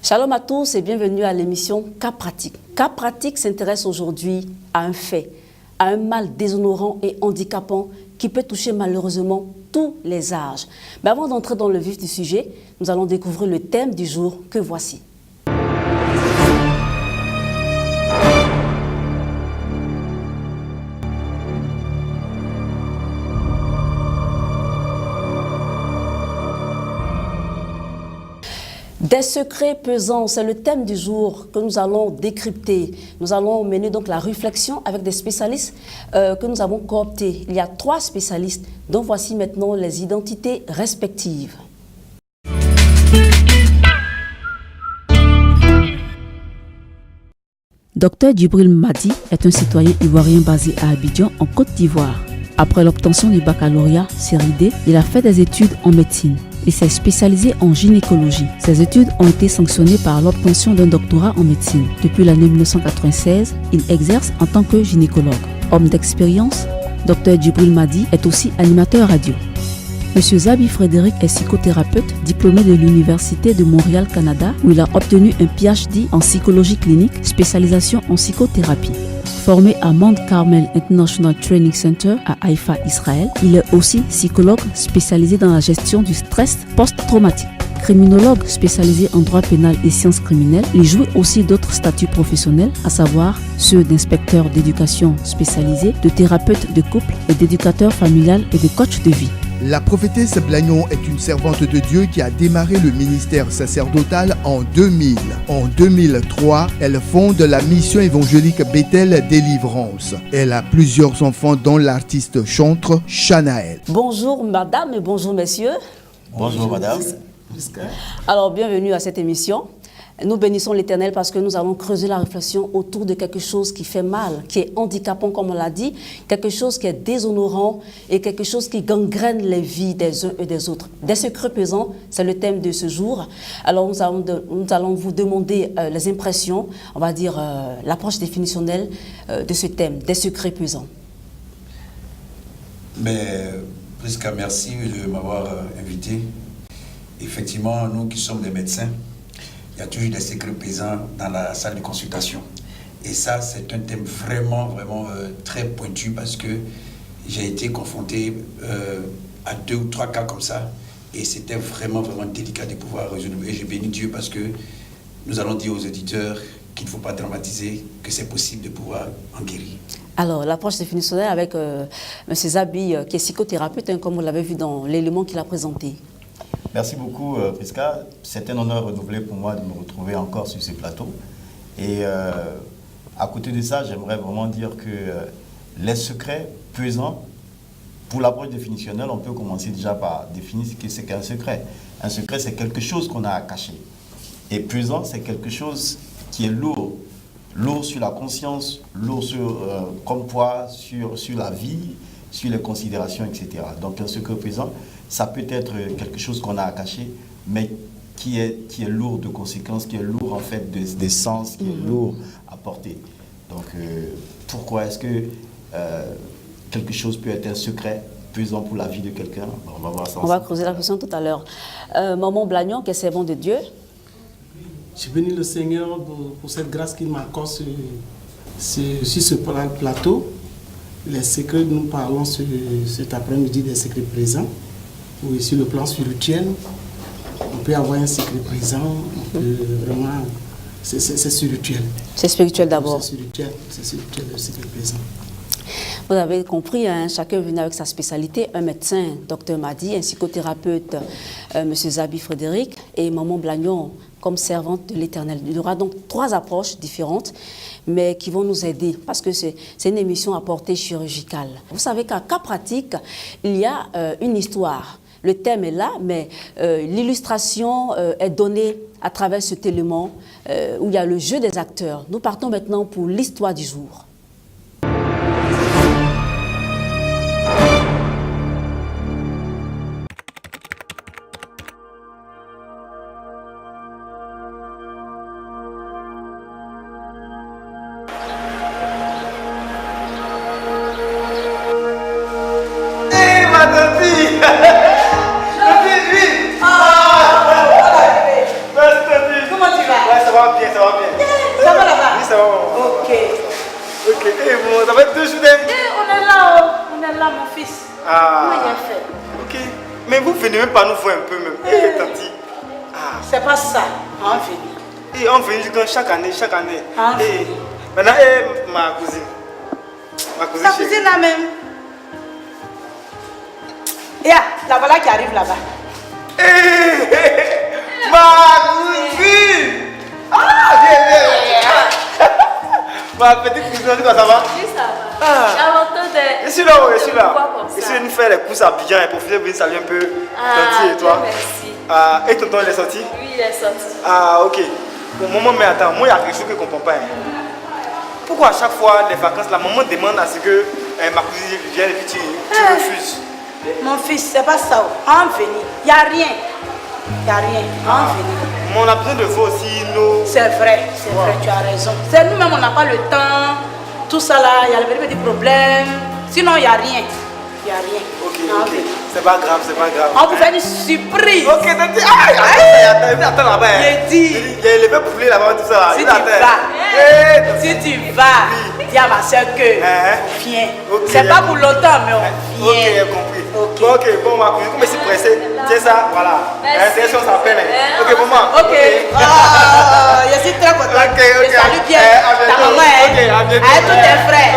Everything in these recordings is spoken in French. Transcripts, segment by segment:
Shalom à tous et bienvenue à l'émission Cas pratique. Cas pratique s'intéresse aujourd'hui à un fait, à un mal déshonorant et handicapant qui peut toucher malheureusement tous les âges. Mais avant d'entrer dans le vif du sujet, nous allons découvrir le thème du jour que voici. Des secrets pesants, c'est le thème du jour que nous allons décrypter. Nous allons mener donc la réflexion avec des spécialistes que nous avons cooptés. Il y a 3 spécialistes dont voici maintenant les identités respectives. Dr Djibril Madi est un citoyen ivoirien basé à Abidjan en Côte d'Ivoire. Après l'obtention du baccalauréat série D, il a fait des études en médecine. Il s'est spécialisé en gynécologie. Ses études ont été sanctionnées par l'obtention d'un doctorat en médecine. Depuis l'année 1996, il exerce en tant que gynécologue. Homme d'expérience, Dr Djibril Madi est aussi animateur radio. Monsieur Zabi Frédéric est psychothérapeute diplômé de l'Université de Montréal, Canada, où il a obtenu un PhD en psychologie clinique, spécialisation en psychothérapie. Formé à Mount Carmel International Training Center à Haïfa, Israël, il est aussi psychologue spécialisé dans la gestion du stress post-traumatique. Criminologue spécialisé en droit pénal et sciences criminelles, il joue aussi d'autres statuts professionnels, à savoir ceux d'inspecteur d'éducation spécialisé, de thérapeute de couple et d'éducateur familial et de coach de vie. La prophétesse Blagnon est une servante de Dieu qui a démarré le ministère sacerdotal en 2000. En 2003, elle fonde la mission évangélique Bethel Délivrance. Elle a plusieurs enfants dont l'artiste chantre Shanaël. Bonjour madame et bonjour messieurs. Bonjour madame. Alors bienvenue à cette émission. Nous bénissons l'Éternel parce que nous allons creuser la réflexion autour de quelque chose qui fait mal, qui est handicapant comme on l'a dit, quelque chose qui est déshonorant et quelque chose qui gangrène les vies des uns et des autres. Des secrets pesants, c'est le thème de ce jour. Alors nous allons vous demander les impressions, on va dire l'approche définitionnelle de ce thème, des secrets pesants. Mais Prisca, merci de m'avoir invité. Effectivement, nous qui sommes des médecins, il y a toujours des secrets pesants dans la salle de consultation. Et ça, c'est un thème vraiment très pointu parce que j'ai été confronté à 2 ou 3 cas comme ça. Et c'était vraiment délicat de pouvoir résoudre. Et je bénis Dieu parce que nous allons dire aux auditeurs qu'il ne faut pas dramatiser, que c'est possible de pouvoir en guérir. Alors, l'approche définitionnelle avec M. Zabi, qui est psychothérapeute, comme vous l'avez vu dans l'élément qu'il a présenté. Merci beaucoup, Prisca. C'est un honneur renouvelé pour moi de me retrouver encore sur ce plateau. Et à côté de ça, j'aimerais vraiment dire que les secrets pesants, pour l'approche définitionnelle, on peut commencer déjà par définir ce que c'est qu'un secret. Un secret, c'est quelque chose qu'on a à cacher. Et pesant, c'est quelque chose qui est lourd. Lourd sur la conscience, lourd comme poids sur la vie, sur les considérations, etc. Donc un secret pesant, ça peut être quelque chose qu'on a à cacher, mais qui est lourd de conséquences, qui est lourd en fait des sens, qui est lourd à porter. Donc pourquoi est-ce que quelque chose peut être un secret pesant pour la vie de quelqu'un? On va voir ça. On va creuser la question tout à l'heure. Maman Blagnon, qui est servant de Dieu. Je bénis le Seigneur pour cette grâce qu'il m'accorde sur ce plateau. Les secrets, nous parlons cet après-midi des secrets présents. Oui, sur le plan spirituel, on peut avoir un secret présent, vraiment, c'est spirituel. C'est spirituel d'abord. C'est spirituel, le secret présent. Vous avez compris, hein, chacun venait avec sa spécialité, un médecin, Dr Madi, un psychothérapeute, M. Zabi Frédéric, et Maman Blagnon comme servante de l'Éternel. Il y aura donc 3 approches différentes, mais qui vont nous aider, parce que c'est une émission à portée chirurgicale. Vous savez qu'à Cas pratique, il y a une histoire. Le thème est là, mais l'illustration est donnée à travers cet élément où il y a le jeu des acteurs. Nous partons maintenant pour l'histoire du jour. Mais vous venez même pas nous voir un peu même. Tanti. C'est pas ça, on vient. On vient chaque année. Maintenant, ma cousine. Ta cousine là même. La voilà qui arrive là-bas. Ma cousine. Viens. Ma petite cousine, ça va? Oui, ça va. Je suis là. Je suis venu faire les courses à Abidjan et profiter de venir saluer un peu Tanti et toi. Merci. Et tonton, il est sorti? Oui, il est sorti. Ok. Bon, maman, mais attends, moi, il y a quelque chose que je ne comprends pas. Pourquoi à chaque fois, les vacances, la maman demande à ce que ma cousine vienne et puis tu refuses? Mon fils, c'est pas ça. On venir. Il n'y a rien. On venir. Mais on a besoin de vous aussi, nous. C'est vrai, tu as raison. C'est nous-mêmes, on n'a pas le temps. Tout ça là, il y a le petit problème. Sinon, il n'y a rien. Ok. C'est pas grave. On peut faire une surprise. Ok, Tanti. Attends là-bas. Il y a élevé poulet là-bas, tout ça. Si tu vas, dis à ma soeur que viens. C'est pas pour longtemps, mais on vient. Ok, j'ai compris. Bon, ma cousine, comme je suis pressé, tiens ça, voilà. C'est ça, on s'appelle. Ok, maman. Ok. Je suis très content. Ok. Salut bien. Ta maman, Ok, à tous tes frères.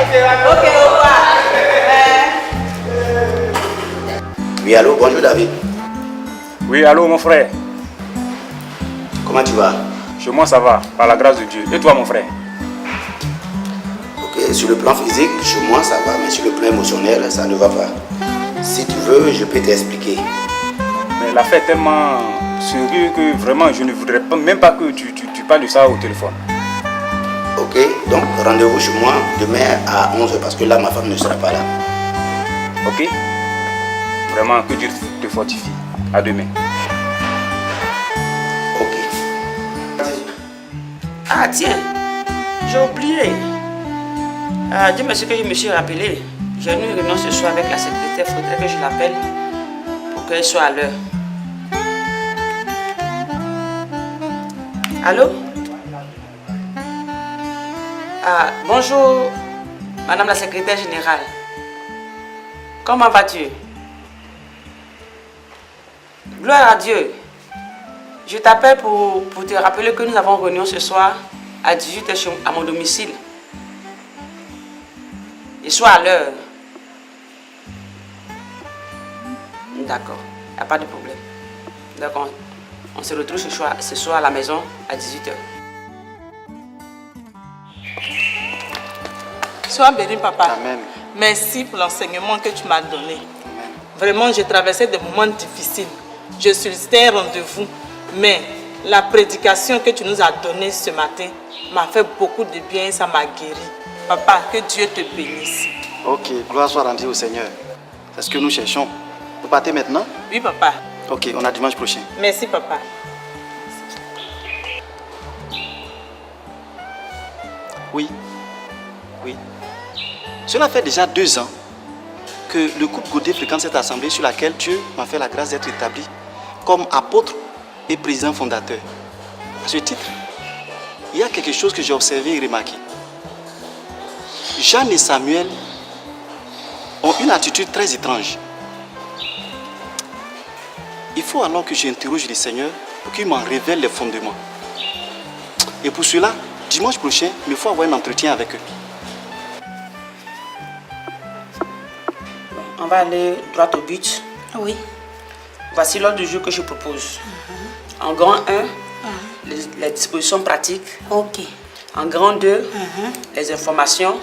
Ok, au revoir. Oui, allô, bonjour David. Oui, allô mon frère. Comment tu vas? Chez moi ça va, par la grâce de Dieu. Et toi mon frère? Ok, sur le plan physique, chez moi ça va, mais sur le plan émotionnel, ça ne va pas. Si tu veux, je peux t'expliquer. Mais l'affaire est tellement sérieuse que vraiment je ne voudrais même pas que tu parles de ça au téléphone. Ok, donc rendez-vous chez moi demain à 11h parce que là ma femme ne sera pas là. Ok? Vraiment, que Dieu te fortifie. À demain. Ok. Ah tiens, j'ai oublié. Dieu merci que je me suis rappelé. J'ai une réunion ce soir avec la secrétaire, il faudrait que je l'appelle pour qu'elle soit à l'heure. Allô? Bonjour, Madame la secrétaire générale. Comment vas-tu? Gloire à Dieu. Je t'appelle pour te rappeler que nous avons réunion ce soir à 18h à mon domicile. Et sois à l'heure. D'accord, il n'y a pas de problème. D'accord, on se retrouve ce soir à la maison à 18h. Sois béni, papa. Amen. Merci pour l'enseignement que tu m'as donné. Vraiment, j'ai traversé des moments difficiles. Je sollicitais un rendez-vous, mais la prédication que tu nous as donnée ce matin m'a fait beaucoup de bien et ça m'a guéri. Papa, que Dieu te bénisse. Ok, gloire soit rendue au Seigneur. C'est ce que nous cherchons. Vous partez maintenant? Oui, papa. Ok, on a dimanche prochain. Merci, papa. Oui. Cela fait déjà 2 ans que le couple Gaudé fréquente cette assemblée sur laquelle Dieu m'a fait la grâce d'être établi comme apôtre et président fondateur. À ce titre, il y a quelque chose que j'ai observé et remarqué. Jeanne et Samuel ont une attitude très étrange. Il faut alors que j'interroge le Seigneur pour qu'il m'en révèle les fondements. Et pour cela, dimanche prochain, il me faut avoir un entretien avec eux. On va aller droit au but. Oui. Voici l'ordre du jour que je propose. En grand 1, les dispositions pratiques. Ok. En grand 2, les informations.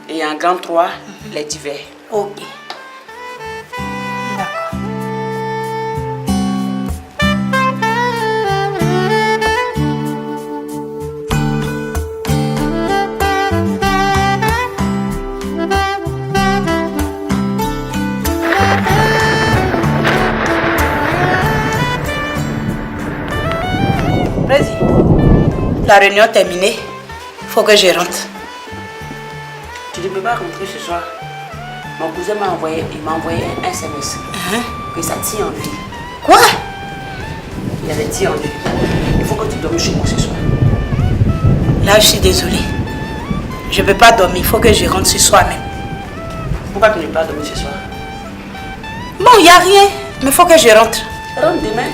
Et en grand 3, les divers. Ok. D'accord. La réunion terminée, il faut que je rentre. Tu ne peux pas rentrer ce soir. Mon cousin m'a envoyé un SMS. Que ça tient en vie. Quoi? Il avait dit en lui. Il faut que tu dormes chez moi ce soir. Là, je suis désolée. Je ne peux pas dormir. Il faut que je rentre ce soir même. Pourquoi tu ne peux pas dormir ce soir? Bon, il n'y a rien. Mais il faut que je rentre. Rentre demain.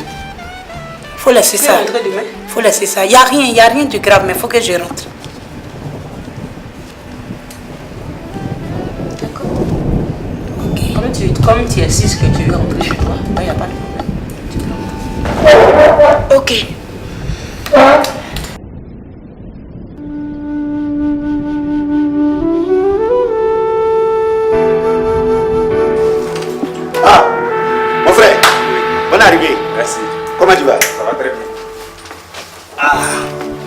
Il faut laisser ça. Rentrer demain? Il faut laisser ça. Il n'y a rien de grave, mais il faut que je rentre. D'accord. Ok. Comme tu insistes que tu veux rentrer chez toi, il n'y a pas de problème. Ok. Ah, mon frère, bonne arrivée. Merci. Comment tu vas? Ça va très bien. Ah,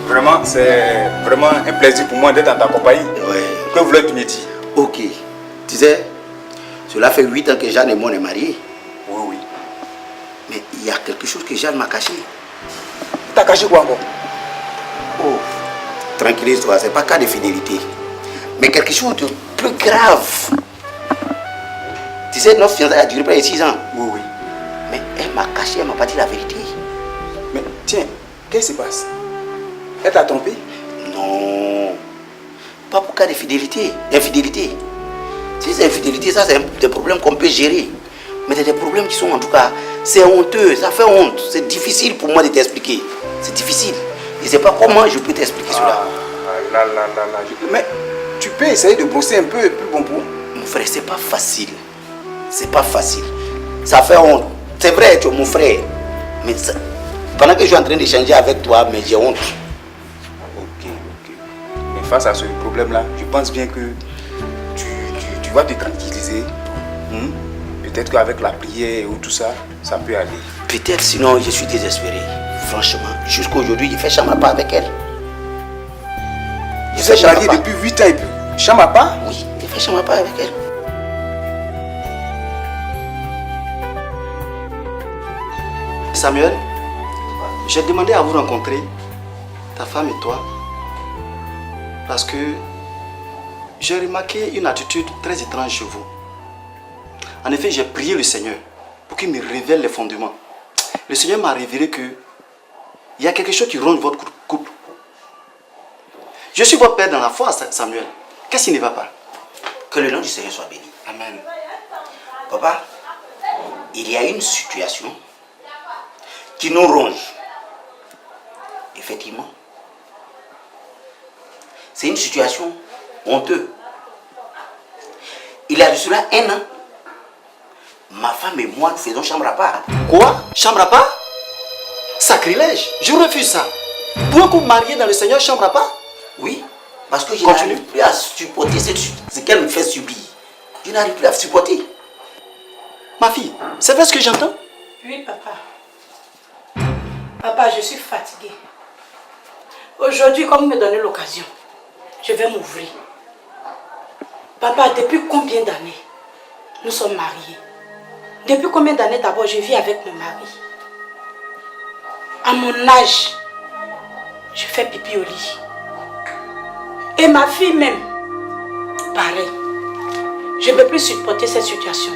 vraiment, c'est vraiment un plaisir pour moi d'être en ta compagnie. Ouais. Que voulais-tu me dire? Ok. Tu sais, cela fait 8 ans que Jeanne et moi on est mariés. Oui, oui. Mais il y a quelque chose que Jeanne m'a caché. T'as caché quoi encore? Oh, tranquillise-toi, c'est pas cas de fidélité. Mais quelque chose de plus grave. Tu sais, notre fiançailles a duré près de 6 ans. Oui, oui. Mais elle m'a caché, elle m'a pas dit la vérité. Mais tiens, qu'est-ce qui se passe? Elle t'a trompé? Non. Pas pour cas de fidélité, d'infidélité. Si c'est infidélité, ça c'est des problèmes qu'on peut gérer. Mais c'est des problèmes qui sont en tout cas, c'est honteux, ça fait honte. C'est difficile pour moi de t'expliquer. C'est difficile. Je ne sais pas comment je peux t'expliquer cela. Mais tu peux essayer de brosser un peu plus bon pour. Mon frère, c'est pas facile. C'est pas facile. Ça fait honte. C'est vrai, tu es mon frère. Mais ça, pendant que je suis en train d'échanger avec toi, mais j'ai honte. Ok. Mais face à ce problème-là, je pense bien que tu vas te tranquilliser. Peut-être qu'avec la prière ou tout ça, ça peut aller. Peut-être, sinon je suis désespéré. Franchement, jusqu'à aujourd'hui, il fait chambre à part avec elle. Il s'est marié depuis 8 ans et plus. Chambre à part? Oui, il fait chambre à part avec elle. Samuel, j'ai demandé à vous rencontrer, ta femme et toi, parce que j'ai remarqué une attitude très étrange chez vous. En effet, j'ai prié le Seigneur pour qu'il me révèle les fondements. Le Seigneur m'a révélé que il y a quelque chose qui ronge votre couple. Je suis votre père dans la foi, Samuel. Qu'est-ce qui ne va pas? Que le nom du Seigneur soit béni. Amen. Papa, il y a une situation qui nous ronge. Effectivement. C'est une situation honteuse. Il y a de cela 1 an, ma femme et moi nous faisons chambre à part. Quoi? Chambre à part? Sacrilège. Je refuse ça. Pour un couple marié dans le Seigneur, chambre à part? Oui. Parce que je n'arrive plus à supporter ce qu'elle me fait subir. Je n'arrive plus à supporter. Ma fille, c'est vrai ce que j'entends? Oui, papa. Papa, je suis fatiguée. Aujourd'hui, comme vous me donnez l'occasion, je vais m'ouvrir. Papa, depuis combien d'années nous sommes mariés? Depuis combien d'années d'abord je vis avec mon mari? À mon âge, je fais pipi au lit. Et ma fille même, pareil. Je ne peux plus supporter cette situation.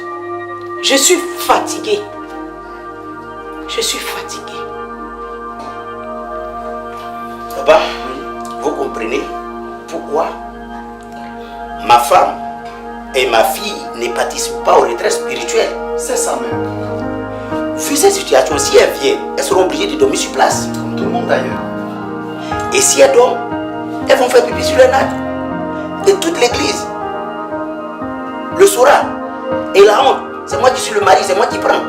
Je suis fatiguée. Je suis fatiguée. Papa, vous comprenez pourquoi ma femme et ma fille ne participent pas au retrait spirituel? C'est ça même. Vu cette situation, si elles viennent, elles seront obligées de dormir sur place. Comme tout le monde d'ailleurs. Et si elles dorment, elles vont faire pipi sur les nattes. Et toute l'église le saura. Et la honte, c'est moi qui suis le mari, c'est moi qui prends.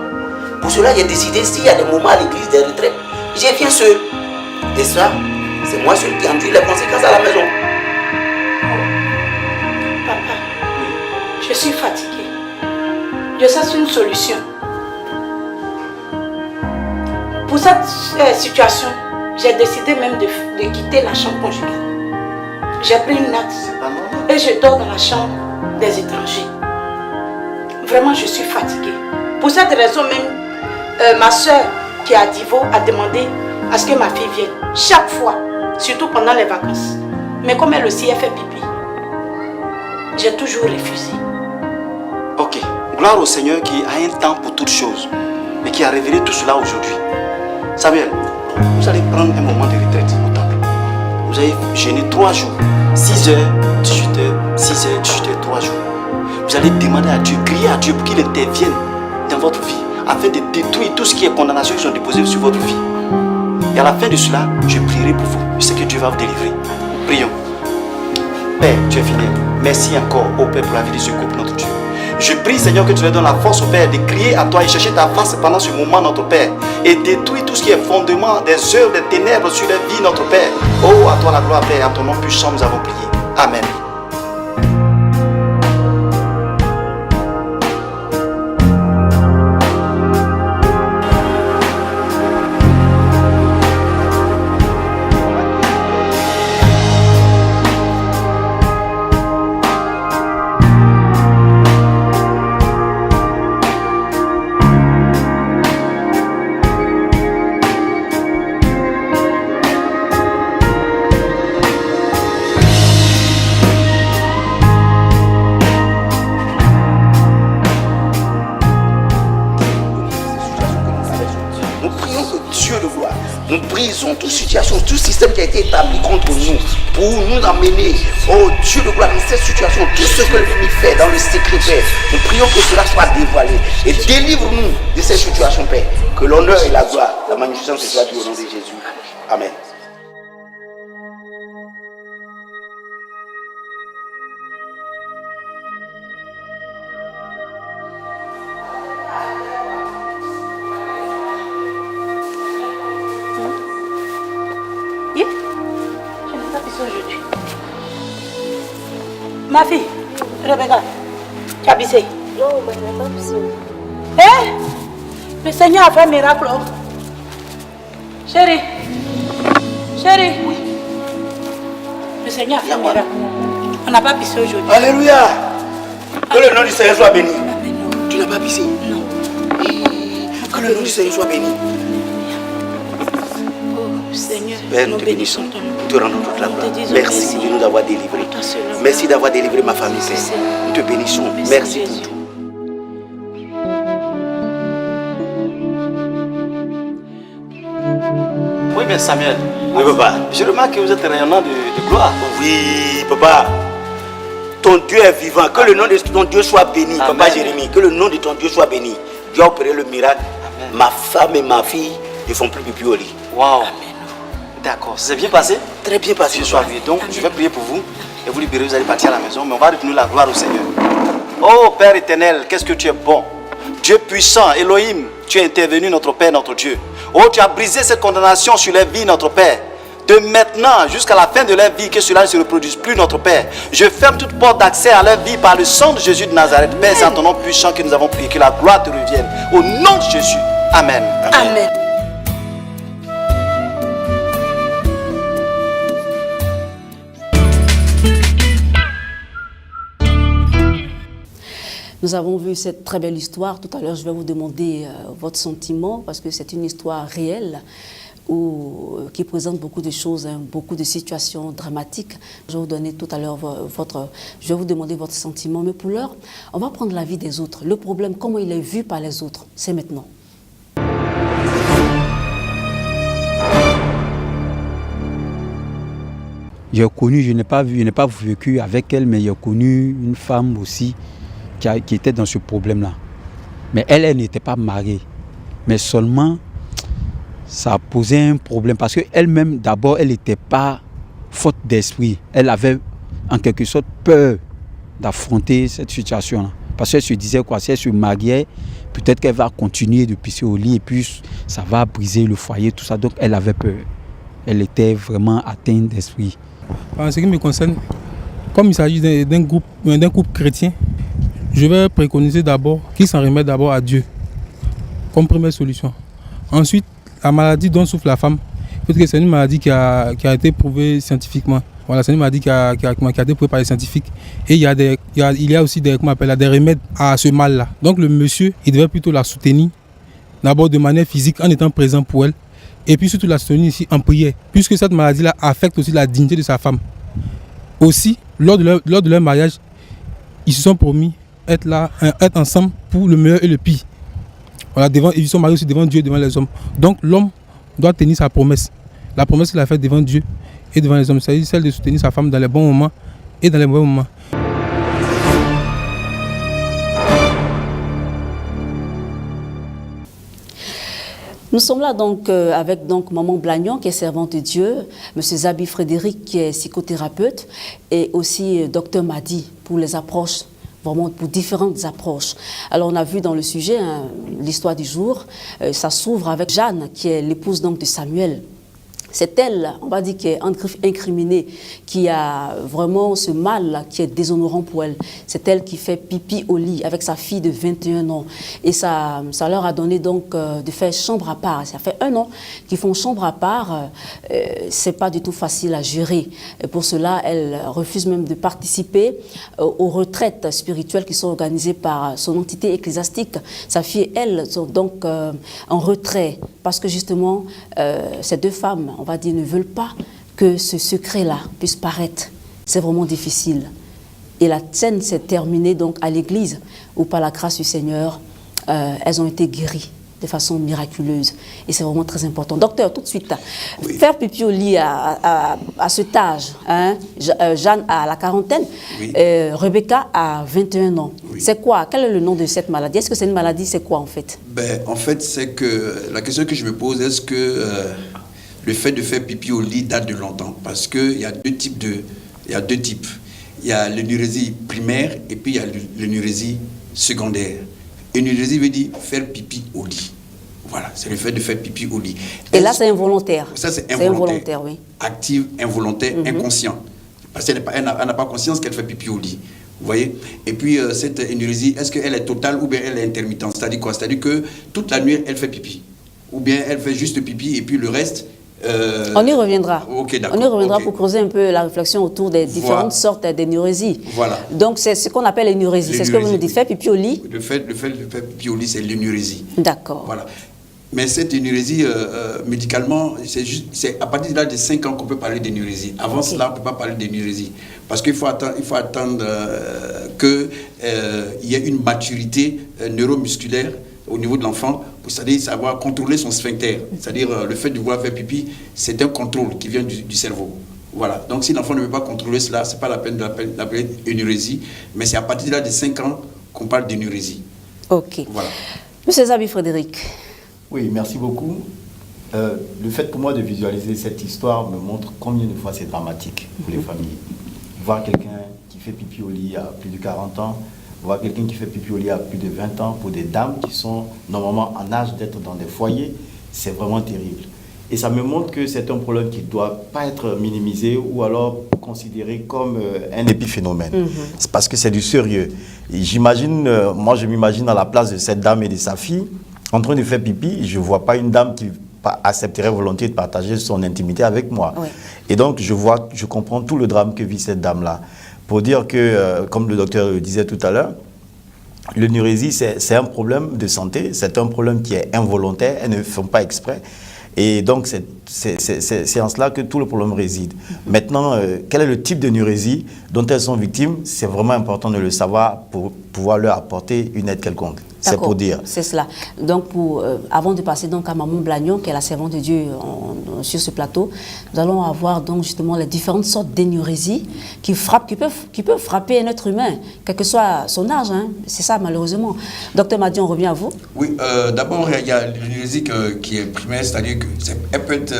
Pour cela, j'ai décidé, s'il y a des moments à l'église des retraites, je viens seul. Et ça, c'est moi seul qui enduit les conséquences à la maison. Papa, je suis fatiguée. Je cherche une solution. Pour cette situation, j'ai décidé même de quitter la chambre conjugale. J'ai pris une natte et je dors dans la chambre des étrangers. Vraiment, je suis fatiguée. Pour cette raison même, ma soeur qui est à Divo a demandé à ce que ma fille vienne. Chaque fois, surtout pendant les vacances. Mais comme elle aussi, elle fait pipi. J'ai toujours refusé. Ok, gloire au Seigneur qui a un temps pour toutes choses et qui a révélé tout cela aujourd'hui. Samuel, vous allez prendre un moment de retraite au temple. Vous allez jeûner 3 jours, 6h, 18h, 6h, 18h, 3 jours. Vous allez demander à Dieu, crier à Dieu pour qu'il intervienne dans votre vie afin de détruire tout ce qui est condamnation qui sont déposées sur votre vie. Et à la fin de cela, je prierai pour vous. Je sais que Dieu va vous délivrer. Prions. Père, tu es fidèle. Merci encore au Père pour la vie de ce couple, notre Dieu. Je prie, Seigneur, que tu leur donnes la force au Père de crier à toi et chercher ta face pendant ce moment, notre Père, et détruire tout ce qui est fondement des œuvres, des ténèbres sur la vie, notre Père. Oh, à toi la gloire, Père, en ton nom puissant, nous avons prié. Amen. Nous brisons toute situation, tout système qui a été établi contre nous pour nous amener, oh Dieu de gloire, dans cette situation, tout ce que l'ennemi fait dans le secret, Père. Nous prions que cela soit dévoilé et délivre-nous de cette situation, Père. Que l'honneur et la gloire, la magnificence soit due au nom de Jésus. Amen. Ma fille, Rebecca, tu as pissé? Non, mais je n'ai pas pissé. Hein? Le Seigneur a fait un miracle. Chérie, chérie. Oui. Le Seigneur a fait un miracle. On n'a pas pissé aujourd'hui. Alléluia. Que le nom du Seigneur soit béni. Tu n'as pas pissé? Non. Que le nom du Seigneur soit béni. Seigneur, Père, nous te bénissons. Nous te rendons toute la gloire. Merci de nous avoir délivrés. Merci d'avoir délivré ma famille, Père. Nous te bénissons. Merci pour tout. Oui, mais Samuel. Oui, papa. Je remarque que vous êtes rayonnant de gloire. Oui, papa. Ton Dieu est vivant. Que le nom de ton Dieu soit béni, Amen. Papa Jérémie. Que le nom de ton Dieu soit béni. Dieu a opéré le miracle. Amen. Ma femme et ma fille ne font plus pipi au lit. Waouh. D'accord, ça s'est bien passé? Très bien passé. Je sois donc Amen. Je vais prier pour vous et vous libérer, vous allez partir à la maison, mais on va retourner la gloire au Seigneur. Oh Père éternel, qu'est-ce que tu es bon. Dieu puissant, Elohim, tu es intervenu, notre Père, notre Dieu. Oh, tu as brisé cette condamnation sur les vies, notre Père. De maintenant jusqu'à la fin de leur vie, que cela ne se reproduise plus, notre Père. Je ferme toute porte d'accès à leur vie par le sang de Jésus de Nazareth. Père, c'est en ton nom puissant que nous avons prié, que la gloire te revienne. Au nom de Jésus. Amen. Amen. Nous avons vu cette très belle histoire. Tout à l'heure, je vais vous demander votre sentiment parce que c'est une histoire réelle qui présente beaucoup de choses, beaucoup de situations dramatiques. Je vais vous donner tout à l'heure je vais vous demander votre sentiment. Mais pour l'heure, on va prendre l'avis des autres. Le problème, comment il est vu par les autres, c'est maintenant. J'ai connu, je n'ai pas vécu avec elle, mais j'ai connu une femme aussi qui était dans ce problème-là. Mais elle n'était pas mariée. Mais seulement, ça a posé un problème. Parce qu'elle-même, d'abord, elle n'était pas faute d'esprit. Elle avait, en quelque sorte, peur d'affronter cette situation-là. Parce qu'elle se disait quoi, si elle se mariait, peut-être qu'elle va continuer de pisser au lit et puis ça va briser le foyer, tout ça. Donc, elle avait peur. Elle était vraiment atteinte d'esprit. En ce qui me concerne, comme il s'agit d'un couple chrétien, je vais préconiser d'abord qu'ils s'en remettent d'abord à Dieu comme première solution. Ensuite, la maladie dont souffre la femme, parce que c'est une maladie qui a été prouvée scientifiquement. Voilà, c'est une maladie qui a été prouvée par les scientifiques. Et il y a aussi des remèdes à ce mal-là. Donc le monsieur, il devait plutôt la soutenir, d'abord de manière physique en étant présent pour elle. et puis surtout la soutenir ici en prière, puisque cette maladie-là affecte aussi la dignité de sa femme. Aussi, lors de leur mariage, ils se sont promis être ensemble pour le meilleur et le pire. Voilà, ils sont mariés aussi devant Dieu et devant les hommes. Donc l'homme doit tenir sa promesse. La promesse qu'il a faite devant Dieu et devant les hommes, c'est celle de soutenir sa femme dans les bons moments et dans les mauvais moments. Nous sommes là donc avec Maman Blagnon qui est servante de Dieu, M. Zabi Frédéric qui est psychothérapeute et aussi Dr Madi pour les approches, vraiment pour différentes approches. Alors on a vu dans le sujet l'histoire du jour, ça s'ouvre avec Jeanne qui est l'épouse donc de Samuel. C'est elle, on va dire, qui est incriminée, qui a vraiment ce mal qui est déshonorant pour elle. C'est elle qui fait pipi au lit avec sa fille de 21 ans. Et ça leur a donné donc de faire chambre à part. Ça fait 1 an qu'ils font chambre à part. C'est pas du tout facile à gérer. Et pour cela, elle refuse même de participer aux retraites spirituelles qui sont organisées par son entité ecclésiastique. Sa fille et elle sont donc en retrait parce que justement, ces 2 femmes, on va dire, ne veulent pas que ce secret-là puisse paraître. C'est vraiment difficile. Et la scène s'est terminée donc à l'église où, par la grâce du Seigneur, elles ont été guéries de façon miraculeuse. Et c'est vraiment très important. Docteur, tout de suite, oui. Faire pipi au lit à cet âge, hein, Jeanne à la quarantaine, oui. Rebecca à 21 ans. Oui. C'est quoi? Quel est le nom de cette maladie? Est-ce que c'est une maladie? C'est quoi en fait? En fait, c'est que la question que je me pose, est-ce que le fait de faire pipi au lit date de longtemps? Parce qu'il y a deux types. Il y a l'énurésie primaire et puis il y a l'énurésie secondaire. Énurésie veut dire faire pipi au lit. Voilà, c'est le fait de faire pipi au lit. Et là, c'est involontaire. Ça, c'est involontaire. Involontaire, oui. Active, involontaire, inconscient. Parce qu'elle n'a pas conscience qu'elle fait pipi au lit. Vous voyez? Et puis, cette énurésie, est-ce qu'elle est totale ou bien elle est intermittente? C'est-à-dire quoi? C'est-à-dire que toute la nuit, elle fait pipi. Ou bien elle fait juste pipi et puis le reste... On y reviendra. Okay, on y reviendra pour creuser un peu la réflexion autour des différentes sortes d'énurésie. Voilà. Donc c'est ce qu'on appelle l'énurésie. C'est ce que vous nous dites. Faire pipi au lit. Le fait de faire pipi au lit, c'est l'énurésie. D'accord. Voilà. Mais cette énurésie, médicalement, c'est à partir de l'âge de 5 ans qu'on peut parler d'énurésie. Avant cela, on ne peut pas parler d'énurésie. Parce qu'il faut attendre qu'il y ait une maturité neuromusculaire au niveau de l'enfant, c'est-à-dire savoir contrôler son sphincter. C'est-à-dire le fait de vouloir faire pipi, c'est un contrôle qui vient du cerveau. Voilà. Donc si l'enfant ne veut pas contrôler cela, ce n'est pas la peine de l'appeler énurésie, mais c'est à partir de l'âge de 5 ans qu'on parle d'énurésie. Ok. Voilà. Monsieur Zabi Frédéric. Oui, merci beaucoup. Le fait pour moi de visualiser cette histoire me montre combien de fois c'est dramatique pour les familles. Voir quelqu'un qui fait pipi au lit à plus de 40 ans, voir quelqu'un qui fait pipi au lit à plus de 20 ans, pour des dames qui sont normalement en âge d'être dans des foyers, c'est vraiment terrible. Et ça me montre que c'est un problème qui ne doit pas être minimisé ou alors considéré comme un épiphénomène. C'est parce que c'est du sérieux. J'imagine, moi je m'imagine à la place de cette dame et de sa fille, en train de faire pipi, je ne vois pas une dame qui accepterait volontiers de partager son intimité avec moi. Oui. Et donc je comprends tout le drame que vit cette dame-là. Pour dire que, comme le docteur le disait tout à l'heure, l'énurésie, c'est un problème de santé, c'est un problème qui est involontaire, elles ne font pas exprès. Et donc, c'est en cela que tout le problème réside. Maintenant, quel est le type d'énurésie dont elles sont victimes? C'est vraiment important de le savoir pour pouvoir leur apporter une aide quelconque. C'est pour dire. C'est cela. Donc, avant de passer donc à Maman Blagnon, qui est la servante de Dieu sur ce plateau, nous allons avoir donc justement les différentes sortes d'énurésie qui peuvent frapper un être humain, quel que soit son âge. Hein. C'est ça, malheureusement. Docteur Madi, on revient à vous. Oui, d'abord, il y a l'énurésie qui est primaire, c'est-à-dire qu'elle peut être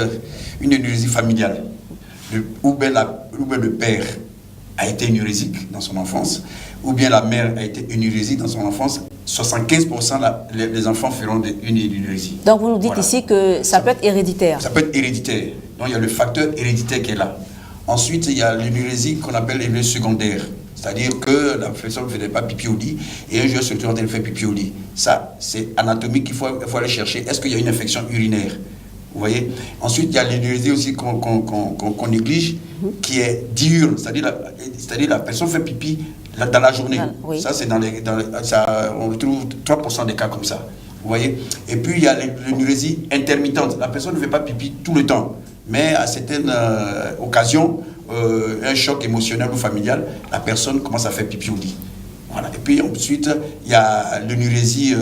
une énurésie familiale, ou bien le père a été énurésique dans son enfance, ou bien la mère a été énurésique dans son enfance. 75% les enfants feront une énurésie. Donc vous nous dites ici que ça peut être héréditaire. Ça peut être héréditaire. Donc il y a le facteur héréditaire qui est là. Ensuite, il y a l'énurésie qu'on appelle l'énurésie secondaire. C'est-à-dire que la personne ne faisait pas pipi au lit et un jour se retrouve en train de faire pipi au lit. Ça, c'est anatomique qu'il faut aller chercher. Est-ce qu'il y a une infection urinaire? Vous voyez? Ensuite, il y a l'énurésie aussi qu'on néglige, qui est diurne. C'est-à-dire la personne fait pipi dans la journée. Oui. Ça, c'est on retrouve 3% des cas comme ça. Vous voyez? Et puis il y a l'énurésie intermittente. La personne ne fait pas pipi tout le temps, mais à certaines occasions, un choc émotionnel ou familial, la personne commence à faire pipi au lit. Voilà. Et puis ensuite, il y a l'énurésie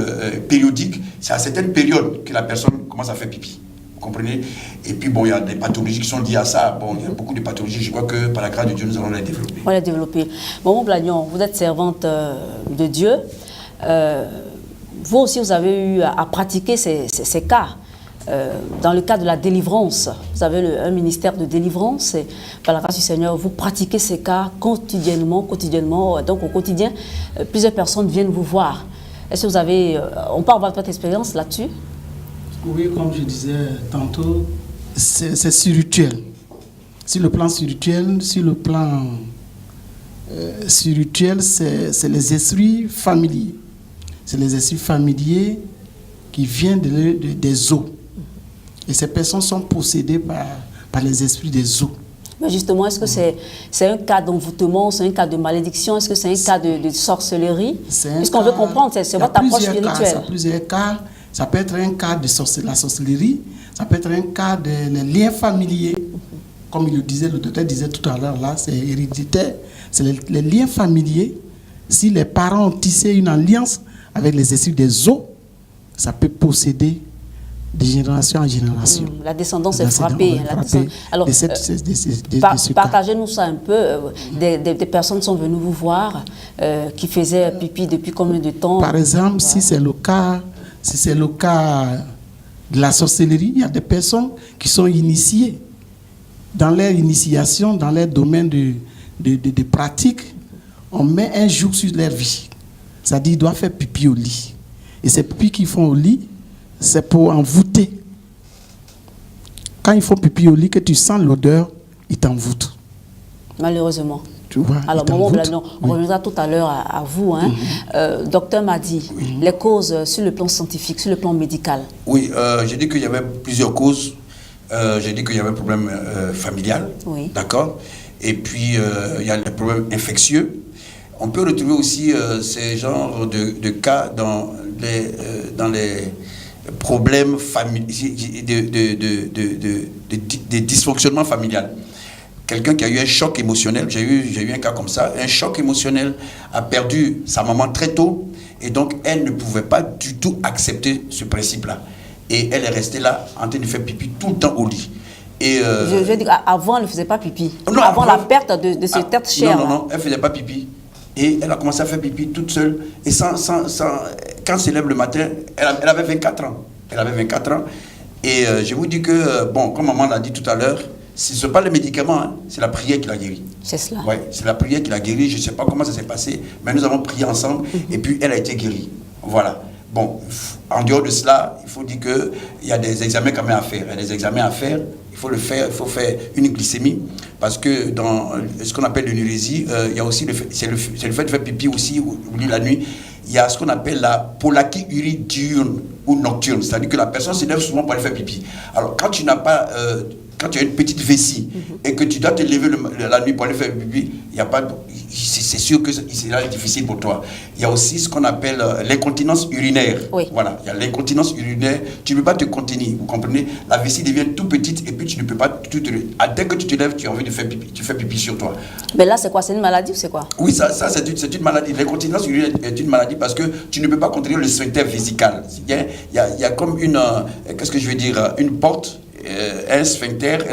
périodique. C'est à certaines périodes que la personne commence à faire pipi. Vous comprenez? Et puis bon, il y a des pathologies qui sont liées à ça. Bon, il y a beaucoup de pathologies. Je crois que par la grâce de Dieu, nous allons les développer. On va les développer. Maman Blagnon, vous êtes servante de Dieu. Vous aussi, vous avez eu à pratiquer ces cas. Dans le cas de la délivrance, vous avez un ministère de délivrance et par la grâce du Seigneur, vous pratiquez ces cas quotidiennement. Donc au quotidien, plusieurs personnes viennent vous voir. Est-ce que vous avez, on peut avoir votre expérience là-dessus? Oui, comme je disais tantôt, c'est spirituel. Sur le plan spirituel, c'est les esprits familiers. C'est les esprits familiers qui viennent des eaux. Et ces personnes sont possédées par les esprits des eaux. Mais justement, est-ce que c'est un cas d'envoûtement, c'est un cas de malédiction, est-ce que c'est un cas de sorcellerie? Puisqu'on veut comprendre, c'est votre approche spirituelle. Il y a plusieurs cas. Ça peut être un cas de la sorcellerie, ça peut être un cas de liens familiers. Comme le docteur disait tout à l'heure, là, c'est héréditaire. C'est les liens familiers. Si les parents ont tissé une alliance avec les esprits des eaux, ça peut posséder de génération en génération. La descendance est frappée. Alors, partagez-nous ça un peu. Des personnes sont venues vous voir qui faisaient pipi depuis combien de temps? Par exemple, si c'est le cas de la sorcellerie, il y a des personnes qui sont initiées. Dans leur initiation, dans leur domaine de pratique, on met un jour sur leur vie. C'est-à-dire qu'ils doivent faire pipi au lit. Et ces pipis qu'ils font au lit, c'est pour envoûter. Quand ils font pipi au lit, que tu sens l'odeur, ils t'envoûtent. Malheureusement. Tu vois, alors, Maman Blagnon, on reviendra tout à l'heure à vous. Hein. Docteur m'a dit, les causes sur le plan scientifique, sur le plan médical. Oui, j'ai dit qu'il y avait plusieurs causes. J'ai dit qu'il y avait un problème familial. Oui. D'accord. Et puis, il y a le problème infectieux. On peut retrouver aussi ces genres de cas dans les problèmes de dysfonctionnement familial. Quelqu'un qui a eu un choc émotionnel, j'ai eu un cas comme ça, un choc émotionnel, a perdu sa maman très tôt, et donc elle ne pouvait pas du tout accepter ce principe-là. Et elle est restée là, en train de faire pipi tout le temps au lit. Et je veux dire, avant, elle ne faisait pas pipi. Non, avant la perte de ce tête chair. Non, elle ne faisait pas pipi. Et elle a commencé à faire pipi toute seule. Et quand elle se lève le matin, elle avait 24 ans. Elle avait 24 ans. Et je vous dis que, bon, comme maman l'a dit tout à l'heure, ce n'est pas les médicaments, hein, c'est la prière qui l'a guérie. C'est cela. Oui, c'est la prière qui l'a guérie. Je ne sais pas comment ça s'est passé, mais nous avons prié ensemble et puis elle a été guérie. Voilà. Bon, en dehors de cela, il faut dire qu'il y a des examens quand même à faire. Il y a des examens à faire. Il faut faire une glycémie, parce que dans ce qu'on appelle l'énurésie, il y a aussi le fait de faire pipi aussi la nuit. Il y a ce qu'on appelle la pollakiurie diurne ou nocturne, c'est-à-dire que la personne se lève souvent pour aller faire pipi. Alors quand tu n'as pas, quand tu as une petite vessie et que tu dois te lever la nuit pour aller faire pipi, il y a pas, c'est sûr que c'est difficile pour toi. Il y a aussi ce qu'on appelle l'incontinence urinaire. Oui. Voilà, il y a l'incontinence urinaire. Tu ne peux pas te contenir, vous comprenez? La vessie devient tout petite et puis tu ne peux pas dès que tu te lèves, tu as envie de faire pipi, tu fais pipi sur toi. Mais là, c'est quoi? C'est une maladie ou c'est quoi? Oui, ça c'est une maladie. L'incontinence urinaire est une maladie parce que tu ne peux pas contrôler le sphincter vésical. Il y a comme une, qu'est-ce que je veux dire, une porte. Un sphincter, je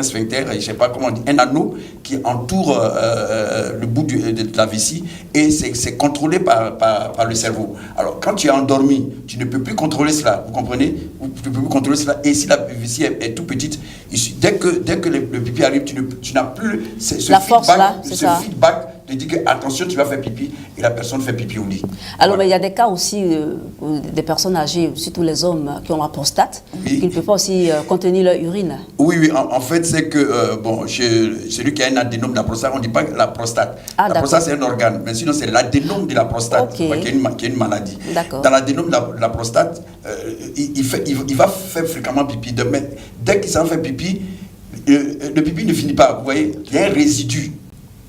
ne sais pas comment on dit, un anneau qui entoure le bout de la vessie et c'est contrôlé par le cerveau. Alors, quand tu es endormi, tu ne peux plus contrôler cela, vous comprenez? Tu ne peux plus contrôler cela. Et si la vessie est tout petite, dès que le pipi arrive, tu n'as plus ce feedback de dire que attention, tu vas faire pipi, et la personne fait pipi au lit. Alors, voilà. Mais il y a des cas aussi des personnes âgées, surtout les hommes qui ont la prostate, qui ne peuvent pas aussi contenir leur urine. Oui, en fait, c'est que, celui qui a un adénome de la prostate, on ne dit pas la prostate. La prostate, c'est un organe, mais sinon, c'est l'adénome de la prostate, qui est une maladie. Dans l'adénome de la prostate, il va faire fréquemment pipi. Dès qu'il s'en fait pipi, le pipi ne finit pas, vous voyez, il y a un résidu.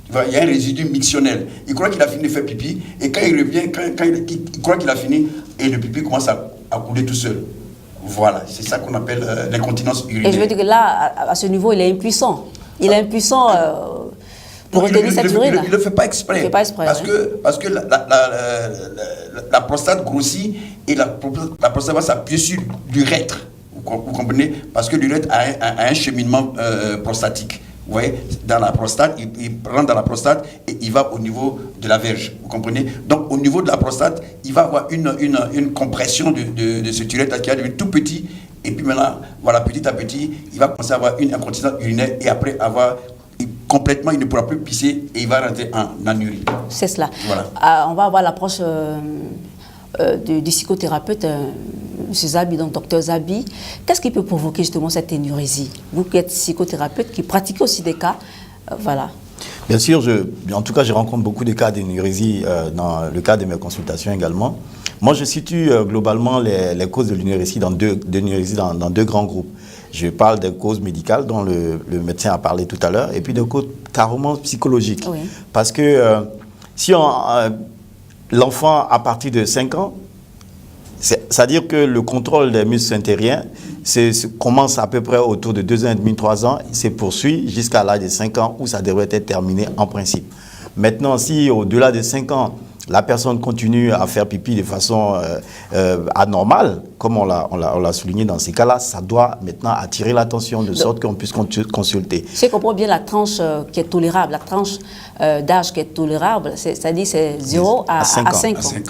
Il y a un résidu mictionnel. Il croit qu'il a fini de faire pipi, et quand il revient, il croit qu'il a fini, et le pipi commence à à couler tout seul. Voilà, c'est ça qu'on appelle l'incontinence urinaire. Et je veux dire que là, à ce niveau, il est impuissant. Il est impuissant pour retenir cette urine. Il ne le fait pas exprès. Il fait pas exprès, parce que la prostate grossit et la prostate va s'appuyer sur l'urètre. Vous comprenez? Parce que l'urètre a un cheminement prostatique. Vous voyez, dans la prostate, il rentre dans la prostate et il va au niveau de la verge. Vous comprenez? Donc, au niveau de la prostate, il va avoir une compression de ce urètre qui va devenir tout petit. Et puis maintenant, voilà, petit à petit, il va commencer à avoir une incontinence urinaire et après avoir complètement, il ne pourra plus pisser et il va rentrer en urine. C'est cela. Voilà. On va avoir l'approche du psychothérapeute, M. Zabi, donc Dr Zabi. Qu'est-ce qui peut provoquer justement cette énurésie? Vous qui êtes psychothérapeute, qui pratiquez aussi des cas, voilà. Bien sûr, en tout cas, je rencontre beaucoup de cas d'énurésie dans le cadre de mes consultations également. Moi, je situe globalement les causes de l'énurésie dans deux grands groupes. Je parle des causes médicales dont le médecin a parlé tout à l'heure, et puis des causes carrément psychologiques. Oui. Parce que si l'enfant, à partir de 5 ans, c'est-à-dire que le contrôle des muscles intérieurs commence à peu près autour de 2 ans et demi, 3 ans, il se poursuit jusqu'à l'âge de 5 ans où ça devrait être terminé en principe. Maintenant, si au-delà de 5 ans, la personne continue à faire pipi de façon anormale, comme on l'a souligné dans ces cas-là, ça doit maintenant attirer l'attention de sorte qu'on puisse consulter. Si je comprends bien la tranche qui est tolérable, la tranche d'âge qui est tolérable, c'est-à-dire c'est 0 à 5 ans.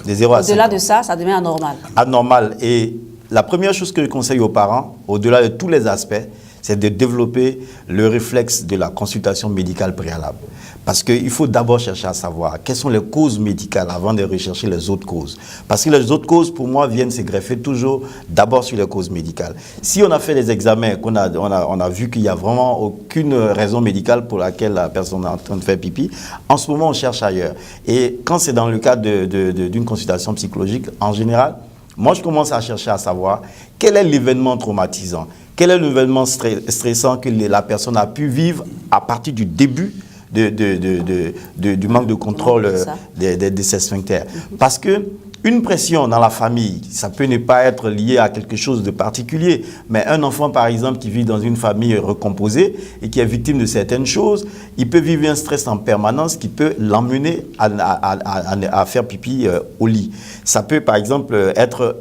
Au-delà de ça, ça devient anormal. Anormal. Et la première chose que je conseille aux parents, au-delà de tous les aspects, c'est de développer le réflexe de la consultation médicale préalable. Parce qu'il faut d'abord chercher à savoir quelles sont les causes médicales avant de rechercher les autres causes. Parce que les autres causes, pour moi, viennent se greffer toujours d'abord sur les causes médicales. Si on a fait des examens, qu'on a vu qu'il n'y a vraiment aucune raison médicale pour laquelle la personne est en train de faire pipi, en ce moment, on cherche ailleurs. Et quand c'est dans le cadre d'une consultation psychologique, en général, moi, je commence à chercher à savoir quel est l'événement traumatisant, quel est l'événement stressant que la personne a pu vivre à partir du début du manque de contrôle de ses sphincters. Parce que une pression dans la famille, ça peut ne pas être lié à quelque chose de particulier, mais un enfant, par exemple, qui vit dans une famille recomposée et qui est victime de certaines choses, il peut vivre un stress en permanence qui peut l'emmener à faire pipi au lit. Ça peut, par exemple, être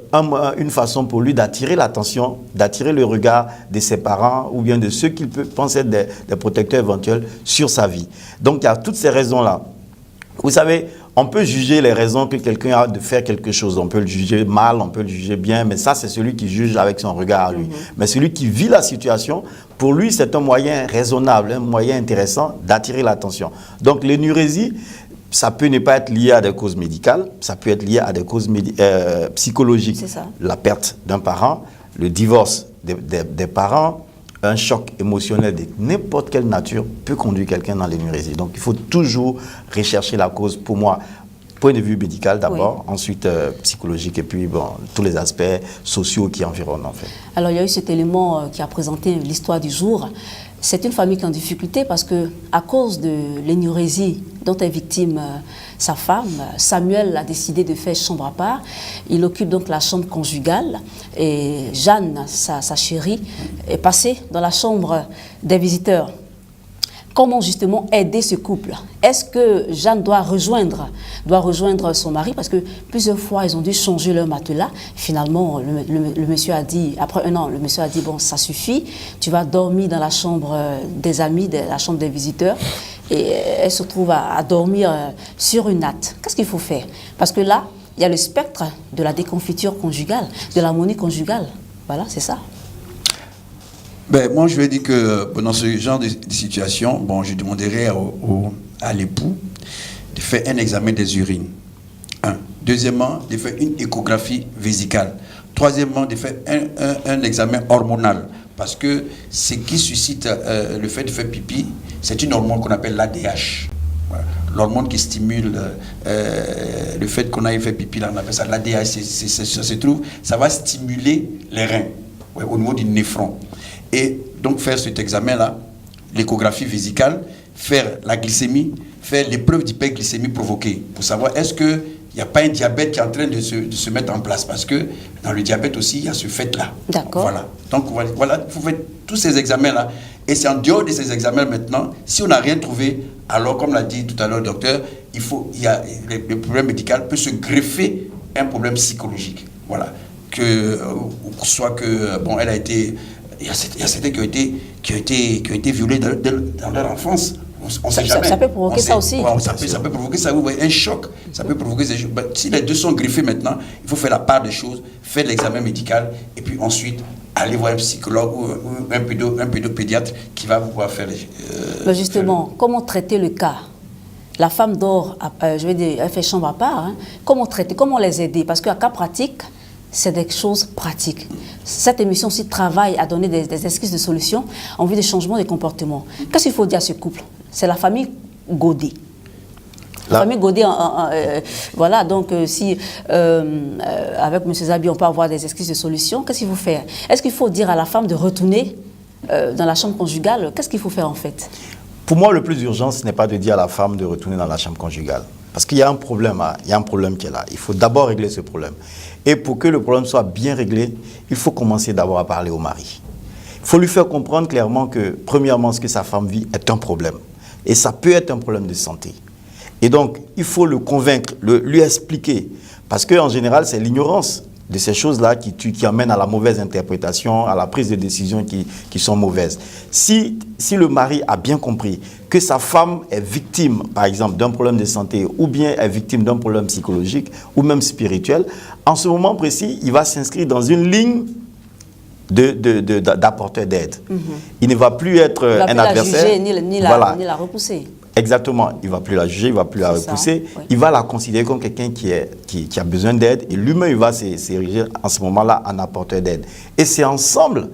une façon pour lui d'attirer l'attention, d'attirer le regard de ses parents ou bien de ceux qu'il peut penser être des protecteurs éventuels sur sa vie. Donc, il y a toutes ces raisons-là. Vous savez, on peut juger les raisons que quelqu'un a de faire quelque chose. On peut le juger mal, on peut le juger bien, mais ça, c'est celui qui juge avec son regard à lui. Mais celui qui vit la situation, pour lui, c'est un moyen raisonnable, un moyen intéressant d'attirer l'attention. Donc, l'énurésie, ça peut ne pas être lié à des causes médicales, ça peut être lié à des causes psychologiques. C'est ça. La perte d'un parent, le divorce des parents, un choc émotionnel de n'importe quelle nature peut conduire quelqu'un dans l'énurésie. Donc, il faut toujours rechercher la cause, pour moi, point de vue médical d'abord, ensuite psychologique, et puis tous les aspects sociaux qui environnent, en fait. Alors, il y a eu cet élément qui a présenté l'histoire du jour. C'est une famille qui est en difficulté parce que, à cause de l'énurésie dont est victime sa femme, Samuel a décidé de faire chambre à part. Il occupe donc la chambre conjugale et Jeanne, sa chérie, est passée dans la chambre des visiteurs. Comment justement aider ce couple? Est-ce que Jeanne doit rejoindre son mari? Parce que plusieurs fois, ils ont dû changer leur matelas. Finalement, le monsieur a dit, après 1 an, le monsieur a dit, bon, ça suffit, tu vas dormir dans la chambre des amis, la chambre des visiteurs. Et elle se trouve à dormir sur une natte. Qu'est-ce qu'il faut faire? Parce que là, il y a le spectre de la déconfiture conjugale, de l'harmonie conjugale. Voilà, c'est ça. Ben, moi, je vais dire que dans ce genre de situation, bon, je demanderais à l'époux de faire un examen des urines. 1. Deuxièmement, de faire une échographie vésicale. Troisièmement, de faire un examen hormonal. Parce que ce qui suscite le fait de faire pipi, c'est une hormone qu'on appelle l'ADH. Voilà. L'hormone qui stimule le fait qu'on aille faire pipi, là, on appelle ça l'ADH. Ça se trouve, ça va stimuler les reins au niveau du néphron. Et donc faire cet examen-là, l'échographie vésicale, faire la glycémie, faire l'épreuve d'hyperglycémie provoquée, pour savoir est-ce que il n'y a pas un diabète qui est en train de se mettre en place, parce que dans le diabète aussi, il y a ce fait-là. D'accord. Voilà. Donc, voilà, vous faites tous ces examens-là. Et c'est en dehors de ces examens maintenant, si on n'a rien trouvé, alors, comme l'a dit tout à l'heure le docteur, le problème médical peut se greffer un problème psychologique. Voilà. Soit que, bon, elle a été... Il y a certains qui ont été violés dans leur enfance. On sait jamais. Ça peut provoquer ça aussi. Ça peut provoquer ça, un choc. Ça peut provoquer ces choses. Si les deux sont greffés maintenant, il faut faire la part des choses, faire l'examen médical, et puis ensuite aller voir un psychologue ou un pédopédiatre qui va pouvoir faire les... Mais justement, comment traiter le cas? La femme dort, je vais dire, elle fait chambre à part. Hein. Comment traiter, comment les aider? Parce qu'à cas pratique, c'est des choses pratiques. Cette émission aussi travaille à donner des esquisses de solutions en vue de changement des comportements. Qu'est-ce qu'il faut dire à ce couple? C'est la famille Godet. La famille Godet, voilà, donc si avec M. Zabi, on peut avoir des esquisses de solutions, qu'est-ce qu'il faut faire? Est-ce qu'il faut dire à la femme de retourner dans la chambre conjugale? Qu'est-ce qu'il faut faire en fait? Pour moi, le plus urgent, ce n'est pas de dire à la femme de retourner dans la chambre conjugale. Parce qu'il y a un problème, il y a un problème qui est là. Il faut d'abord régler ce problème. Et pour que le problème soit bien réglé, il faut commencer d'abord à parler au mari. Il faut lui faire comprendre clairement que, premièrement, ce que sa femme vit est un problème. Et ça peut être un problème de santé. Et donc, il faut le convaincre, lui expliquer. Parce qu'en général, c'est l'ignorance de ces choses-là qui amènent à la mauvaise interprétation, à la prise de décisions qui sont mauvaises. Si le mari a bien compris que sa femme est victime, par exemple, d'un problème de santé, ou bien est victime d'un problème psychologique, ou même spirituel, en ce moment précis, il va s'inscrire dans une ligne d'apporteur d'aide. Il ne va plus être un adversaire. Il ne va plus la juger, ni la repousser. Exactement, il ne va plus la juger, il ne va plus la repousser. Oui. Il va la considérer comme quelqu'un qui a besoin d'aide, et lui-même, il va s'ériger en ce moment-là en apporteur d'aide. Et c'est ensemble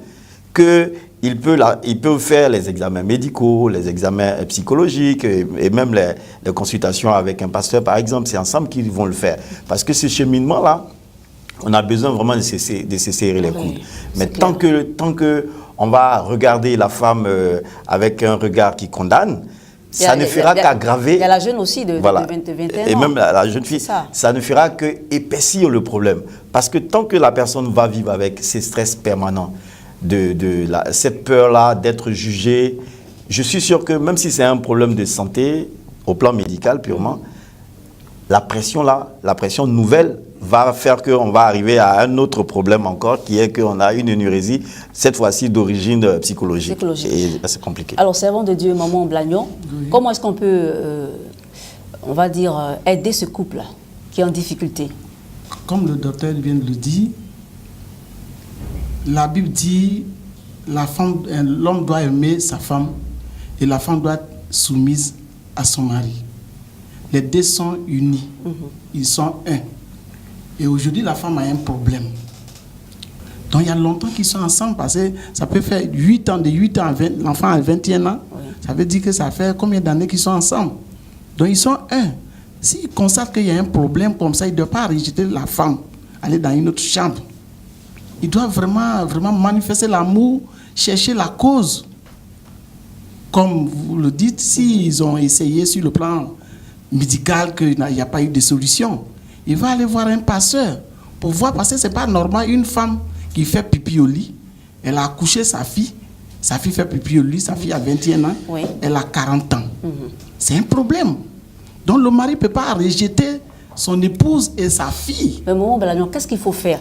qu'il peut faire les examens médicaux, les examens psychologiques, et même les consultations avec un pasteur, par exemple. C'est ensemble qu'ils vont le faire. Parce que ce cheminement-là, on a besoin vraiment de se serrer les coudes. Mais tant que on va regarder la femme avec un regard qui condamne, ça ne fera qu'aggraver. Il y a la jeune aussi de 21 ans. Et même la jeune fille, ça ne fera qu'épaissir le problème. Parce que tant que la personne va vivre avec ces stress permanents, cette peur-là d'être jugée, je suis sûr que même si c'est un problème de santé, au plan médical purement, la pression nouvelle va faire qu'on va arriver à un autre problème encore, qui est qu'on a une énurésie, cette fois-ci d'origine psychologique. Et c'est compliqué. Alors, servant de Dieu, Maman Blagnon, comment est-ce qu'on peut, on va dire, aider ce couple qui est en difficulté? Comme le docteur vient de le dire, la Bible dit l'homme doit aimer sa femme et la femme doit être soumise à son mari. Les deux sont unis, ils sont un. Et aujourd'hui, la femme a un problème. Donc, il y a longtemps qu'ils sont ensemble, parce que ça peut faire 8 ans, de 8 ans à 20, l'enfant a 21 ans. Oui. Ça veut dire que ça fait combien d'années qu'ils sont ensemble? Donc, ils sont un. S'ils constatent qu'il y a un problème comme ça, ils ne doivent pas rejeter la femme, aller dans une autre chambre. Ils doivent vraiment manifester l'amour, chercher la cause. Comme vous le dites, s'ils ont essayé sur le plan médical qu'il n'y a pas eu de solution, il va aller voir un pasteur pour voir, parce que ce n'est pas normal, une femme qui fait pipi au lit, elle a accouché sa fille fait pipi au lit, sa fille a 21 ans, elle a 40 ans. C'est un problème. Donc le mari ne peut pas rejeter son épouse et sa fille. Mais Maman Blagnon, qu'est-ce qu'il faut faire?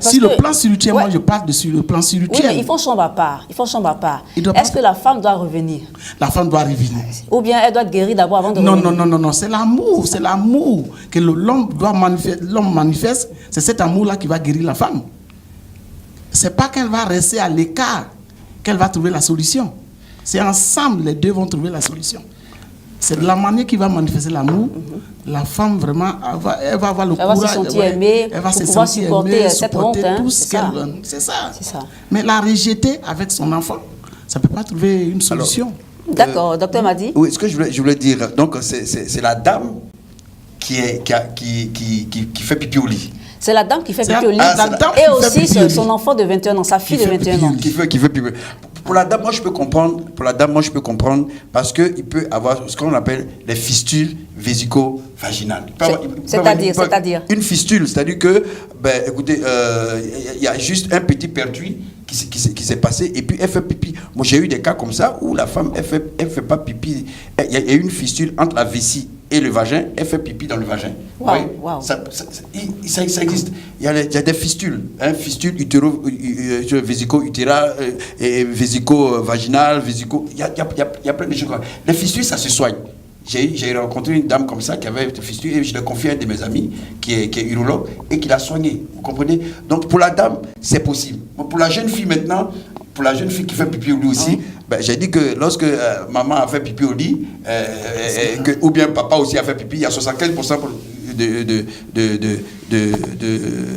Sur le plan spirituel, moi je parle sur le plan spirituel. Oui, mais il faut chambre à part. Est-ce que la femme doit revenir? La femme doit revenir. Ou bien elle doit être guérie d'abord avant de revenir? Non, c'est l'amour que l'homme manifeste. C'est cet amour-là qui va guérir la femme. C'est pas qu'elle va rester à l'écart qu'elle va trouver la solution. C'est ensemble, les deux vont trouver la solution. C'est de la manière qui va manifester l'amour. La femme, vraiment, elle va avoir le courage. Elle va se sentir aimée, elle va se pouvoir sentir supporter aimée, cette honte. tout ce qu'elle veut. C'est ça. Mais la rejeter avec son enfant, ça ne peut pas trouver une solution. D'accord, docteur Madi. Oui, ce que je voulais dire, donc c'est la dame qui fait pipi au lit. C'est la dame qui fait pipi au lit. Et aussi son enfant de 21 ans, sa fille de 21 ans. Qui fait pipi. Pour la dame, moi, je peux comprendre. Parce qu'il peut avoir ce qu'on appelle les fistules vésico-vaginales. C'est-à-dire une fistule, c'est-à-dire que, écoutez, il y a juste un petit pertuis qui s'est passé et puis elle fait pipi. Moi, j'ai eu des cas comme ça où la femme, elle fait pas pipi. Il y a une fistule entre la vessie et le vagin, elle fait pipi dans le vagin. Wow, oui, wow. Ça existe. Il y a des fistules. Fistule vésico-utéra, vésico-vaginale, il y a plein de choses. Les fistules, ça se soigne. J'ai rencontré une dame comme ça qui avait une fistule et je l'ai confié à un de mes amis qui est urologue et qui l'a soigné. Vous comprenez? Donc pour la dame, c'est possible. Pour la jeune fille maintenant, pour la jeune fille qui fait pipi au lit aussi, j'ai dit que lorsque maman a fait pipi au lit, ou bien papa aussi a fait pipi, il y a 75%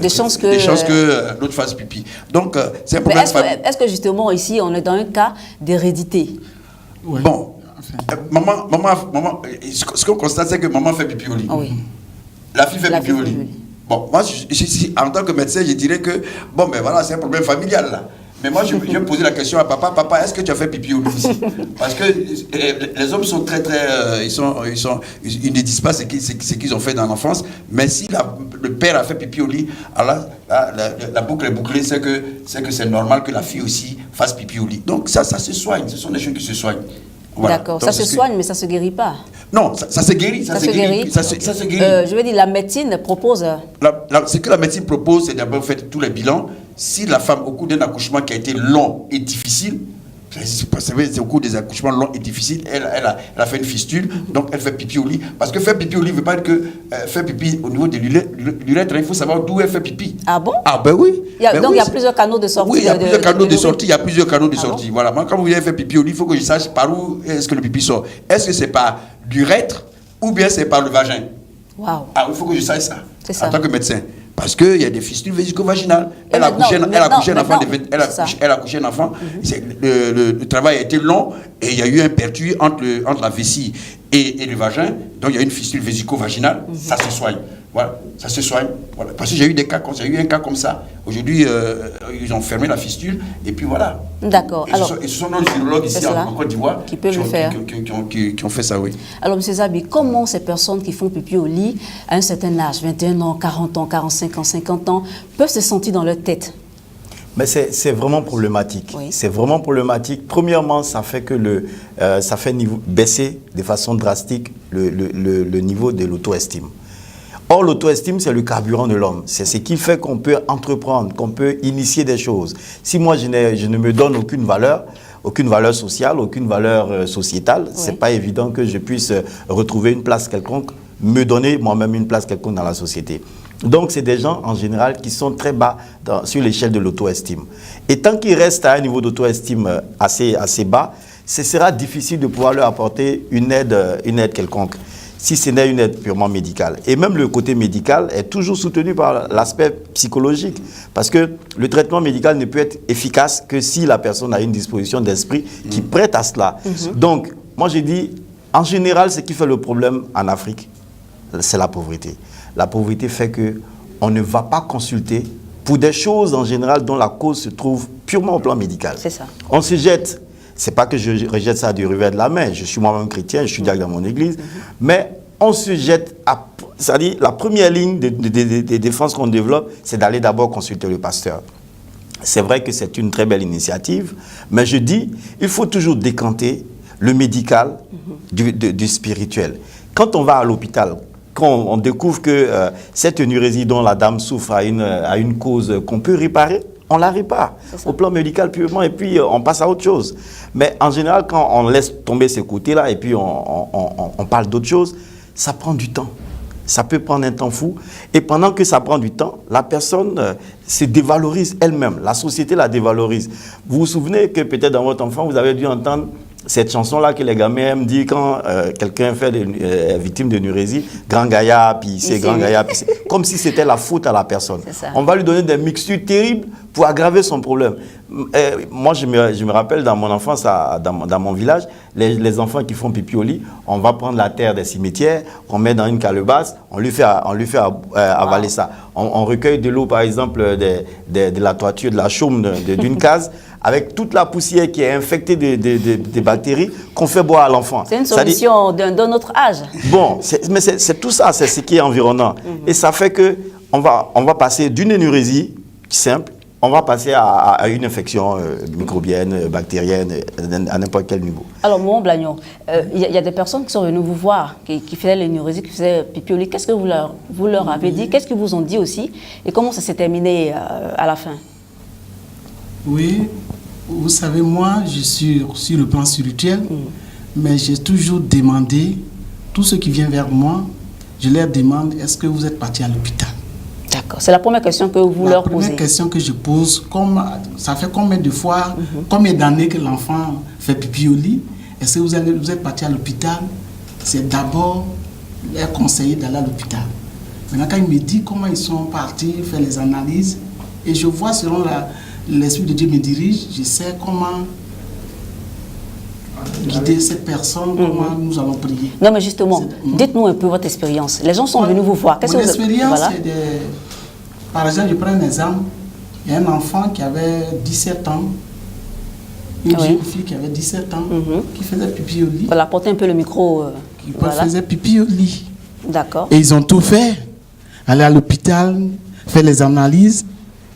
de chances que l'autre fasse pipi. Donc c'est un problème. Est-ce que justement ici, on est dans un cas d'hérédité? Ouais. Bon. Maman, ce qu'on constate, c'est que maman fait pipi au lit. Oui. La fille fait pipi au lit. Bon, moi, en tant que médecin, je dirais que, voilà, c'est un problème familial, là. Mais moi, je vais poser la question à papa. Papa, est-ce que tu as fait pipi au lit aussi? Parce que les hommes sont très, ils ne disent pas ce qu'ils ont fait dans l'enfance. Mais si le père a fait pipi au lit, alors la boucle est bouclée, c'est que c'est normal que la fille aussi fasse pipi au lit. Donc ça se soigne. Ce sont des choses qui se soignent. Voilà. D'accord, ça se soigne, mais ça ne se guérit pas. Non, ça se guérit. Ça se guérit. Je veux dire, la médecine propose... Ce que la médecine propose, c'est d'abord faire tous les bilans. Si la femme, au cours d'un accouchement qui a été long et difficile, c'est au cours des accouchements longs et difficiles, elle a fait une fistule, donc elle fait pipi au lit. Parce que faire pipi au lit ne veut pas dire que faire pipi au niveau de l'urètre, il faut savoir d'où elle fait pipi. Ah bon? Ah ben oui. Donc il y a plusieurs canaux de sortie. Oui, il y a plusieurs canaux de sortie. Il y a plusieurs canaux de sortie. Voilà. Moi, quand vous voulez faire pipi au lit, il faut que je sache par où est-ce que le pipi sort. Est-ce que c'est par l'urètre ou bien c'est par le vagin? Wow. Ah, il faut que je sache ça. C'est ça. En tant que médecin. Parce qu'il y a des fistules vésico-vaginales. Elle a accouché un enfant. Le travail a été long et il y a eu un pertuis entre la vessie et le vagin. Donc il y a une fistule vésico-vaginale. Ça se soigne. Voilà, ça se soigne. Voilà. Parce que j'ai eu un cas comme ça. Aujourd'hui, ils ont fermé la fistule et puis voilà. D'accord. Et ce sont nos urologues ici en Côte d'Ivoire qui peuvent le faire. Qui ont fait ça, oui. Alors, M. Zabi, comment ces personnes qui font pipi au lit à un certain âge, 21 ans, 40 ans, 45 ans, 50 ans, peuvent se sentir dans leur tête? Mais c'est vraiment problématique. Oui. C'est vraiment problématique. Premièrement, ça fait que ça fait baisser de façon drastique le niveau de l'auto-estime. Or, l'auto-estime, c'est le carburant de l'homme. C'est ce qui fait qu'on peut entreprendre, qu'on peut initier des choses. Si moi, je ne me donne aucune valeur sociale, aucune valeur sociétale, c'est pas évident que je puisse retrouver une place quelconque, me donner moi-même une place quelconque dans la société. Donc, c'est des gens, en général, qui sont très bas sur l'échelle de l'auto-estime. Et tant qu'ils restent à un niveau d'auto-estime assez bas, ce sera difficile de pouvoir leur apporter une aide quelconque, si ce n'est une aide purement médicale. Et même le côté médical est toujours soutenu par l'aspect psychologique. Parce que le traitement médical ne peut être efficace que si la personne a une disposition d'esprit qui prête à cela. Donc, moi je dis, en général, ce qui fait le problème en Afrique, c'est la pauvreté. La pauvreté fait qu'on ne va pas consulter pour des choses en général dont la cause se trouve purement au plan médical. C'est ça. On se jette. C'est pas que je rejette ça du revers de la main. Je suis moi-même chrétien, je suis diacre dans mon église. Mais on se jette à... C'est-à-dire, la première ligne de défense qu'on développe, c'est d'aller d'abord consulter le pasteur. C'est vrai que c'est une très belle initiative, mais je dis, il faut toujours décanter le médical du spirituel. Quand on va à l'hôpital, quand on découvre que cette énurésie dont la dame souffre a une cause qu'on peut réparer, on la répare au plan médical purement et puis on passe à autre chose. Mais en général, quand on laisse tomber ces côtés-là et puis on parle d'autre chose, ça prend du temps. Ça peut prendre un temps fou. Et pendant que ça prend du temps, la personne se dévalorise elle-même. La société la dévalorise. Vous vous souvenez que peut-être dans votre enfant, vous avez dû entendre cette chanson-là que les gamins aiment dire quand quelqu'un est victime de nurésie, grand gaillard, puis c'est grand gaillard, puis c'est... Comme si c'était la faute à la personne. On va lui donner des mixtures terribles pour aggraver son problème. Moi, je me rappelle dans mon enfance, dans mon village, les enfants qui font pipi au lit, on va prendre la terre des cimetières, on met dans une calebasse, on lui fait avaler ça. On recueille de l'eau, par exemple, de la toiture, de la chaume d'une case. avec toute la poussière qui est infectée des bactéries, qu'on fait boire à l'enfant. C'est une solution d'un autre âge. Bon, mais c'est tout ça, c'est ce qui est environnant. Et ça fait qu'on va passer d'une énurésie simple, on va passer à une infection microbienne, bactérienne, à n'importe quel niveau. Alors, Mohan Blagnon, il y a des personnes qui sont venues vous voir, qui faisaient l'énurésie, qui faisaient pipi au lit. Qu'est-ce que vous leur avez dit? Qu'est-ce qu'ils vous ont dit aussi? Et comment ça s'est terminé à la fin? Oui, vous savez, moi, je suis sur le plan spirituel, mais j'ai toujours demandé, tous ceux qui viennent vers moi, je leur demande, est-ce que vous êtes parti à l'hôpital? D'accord, c'est la première question que vous leur posez. La première question que je pose, ça fait combien de fois, combien d'années que l'enfant fait pipi au lit? Est-ce que vous êtes parti à l'hôpital? C'est d'abord leur conseiller d'aller à l'hôpital. Maintenant, quand il me dit comment ils sont partis faire les analyses, et je vois selon l'Esprit de Dieu me dirige, je sais comment guider cette personne, comment nous allons prier. Non, mais justement, dites-nous un peu votre expérience. Les gens sont venus vous voir. Mon expérience, c'est par exemple, je prends un exemple. Il y a un enfant qui avait 17 ans, une jeune fille qui avait 17 ans, qui faisait pipi au lit. Voilà, portez un peu le micro. Qui faisait pipi au lit. D'accord. Et ils ont tout fait. Aller à l'hôpital, faire les analyses.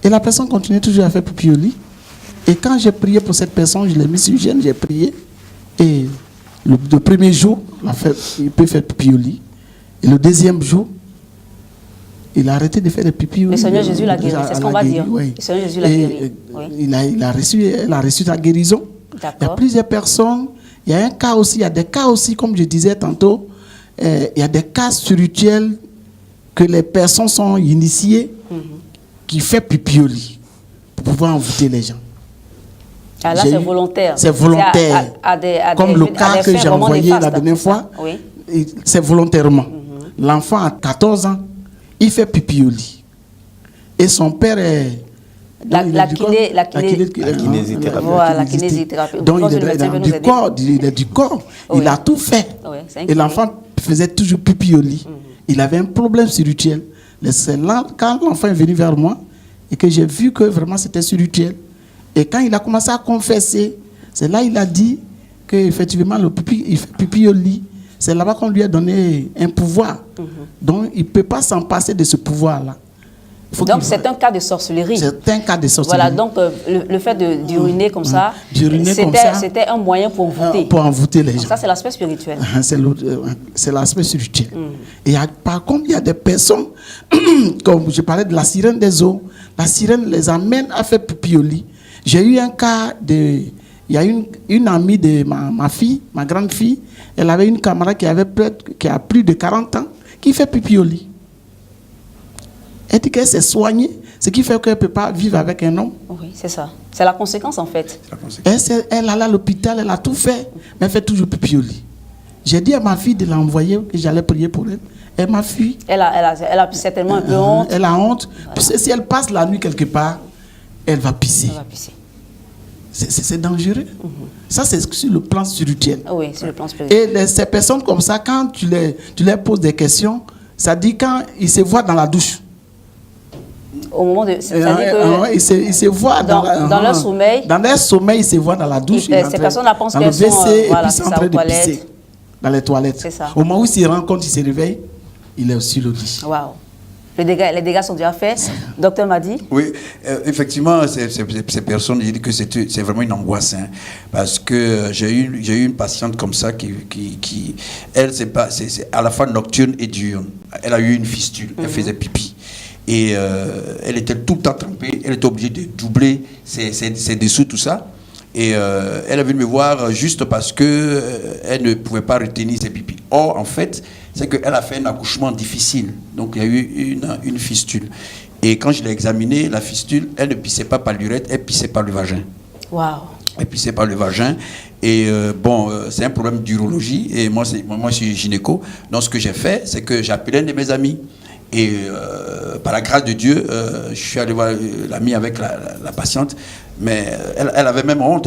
Et la personne continuait toujours à faire pipi au lit. Et quand j'ai prié pour cette personne, je l'ai mis sur gêne, j'ai prié. Et le premier jour, il peut faire pipi au lit. Et le deuxième jour, il a arrêté de faire des pipi au lit. Le Seigneur Jésus l'a guéri, c'est ce qu'on va dire. Oui. Le Seigneur Jésus l'a guéri. Elle a reçu sa guérison. Il y a plusieurs personnes. Il y a un cas aussi, il y a des cas aussi, comme je disais tantôt, il y a des cas spirituels que les personnes sont initiées qui fait pipi au lit pour pouvoir envoûter les gens. Ah, là, c'est volontaire. C'est volontaire. Comme le cas que j'ai envoyé la dernière fois, c'est volontairement. L'enfant a 14 ans, il fait pipi au lit. Et son père est... La kinésithérapie. Voilà, la kinésithérapie. Donc il est du corps. Il a tout fait. Et l'enfant faisait toujours pipi au lit. Il avait un problème spirituel. C'est là, quand l'enfant est venu vers moi, et que j'ai vu que vraiment c'était spirituel. Et quand il a commencé à confesser, c'est là il a dit qu'effectivement il fait pipi au lit. C'est là-bas qu'on lui a donné un pouvoir. Donc il ne peut pas s'en passer de ce pouvoir-là. Donc c'est un cas de sorcellerie. C'est un cas de sorcellerie. Voilà, donc le fait d'uriner comme ça, c'était un moyen pour envoûter. Pour envoûter les gens. Ça c'est l'aspect spirituel. C'est l'aspect spirituel. Et par contre, il y a des personnes, comme je parlais de la sirène des eaux, la sirène les amène à faire pipi au lit. J'ai eu un cas il y a une amie de ma fille, ma grande fille, elle avait une camarade qui a plus de 40 ans, qui fait pipi au lit. Elle dit qu'elle s'est soignée, ce qui fait qu'elle ne peut pas vivre avec un homme. Oui, c'est ça. C'est la conséquence en fait. Elle allait à l'hôpital, elle a tout fait, mais elle fait toujours pipi au lit. J'ai dit à ma fille de l'envoyer, que j'allais prier pour elle. Elle m'a fui. Elle a certainement un peu honte. Elle a honte. Voilà. Si elle passe la nuit quelque part, elle va pisser. C'est dangereux. Ça, c'est sur le plan spirituel. Oui, sur le plan spirituel. Et ces personnes comme ça, quand tu leur poses des questions, ça dit quand ils se voient dans la douche. Au moment de... ils se voient dans leur sommeil. Dans leur sommeil, ils se voient dans la douche. Ces personnes-là pensent qu'elles sont en train de pisser dans les toilettes. Au moment où ils se rendent compte, ils se réveillent, il est sur le lit. Waouh. Les dégâts sont déjà faits. Docteur Madi? Oui, effectivement, ces personnes, je dis que c'est vraiment une angoisse. Hein, parce que j'ai eu une patiente comme ça qui elle, c'est à la fois nocturne et diurne. Elle a eu une fistule, elle faisait pipi. Et elle était tout le temps trempée, elle était obligée de doubler ses dessous, tout ça. Et elle est venue me voir juste parce qu'elle ne pouvait pas retenir ses pipis. Or, en fait, c'est qu'elle a fait un accouchement difficile. Donc, il y a eu une fistule. Et quand je l'ai examinée, la fistule, elle ne pissait pas par l'urètre, elle pissait par le vagin. Waouh. Elle pissait par le vagin. Et c'est un problème d'urologie. Et moi, je suis gynéco. Donc, ce que j'ai fait, c'est que j'ai appelé un de mes amis. Et par la grâce de Dieu, je suis allé voir l'ami avec la patiente. Mais elle avait même honte,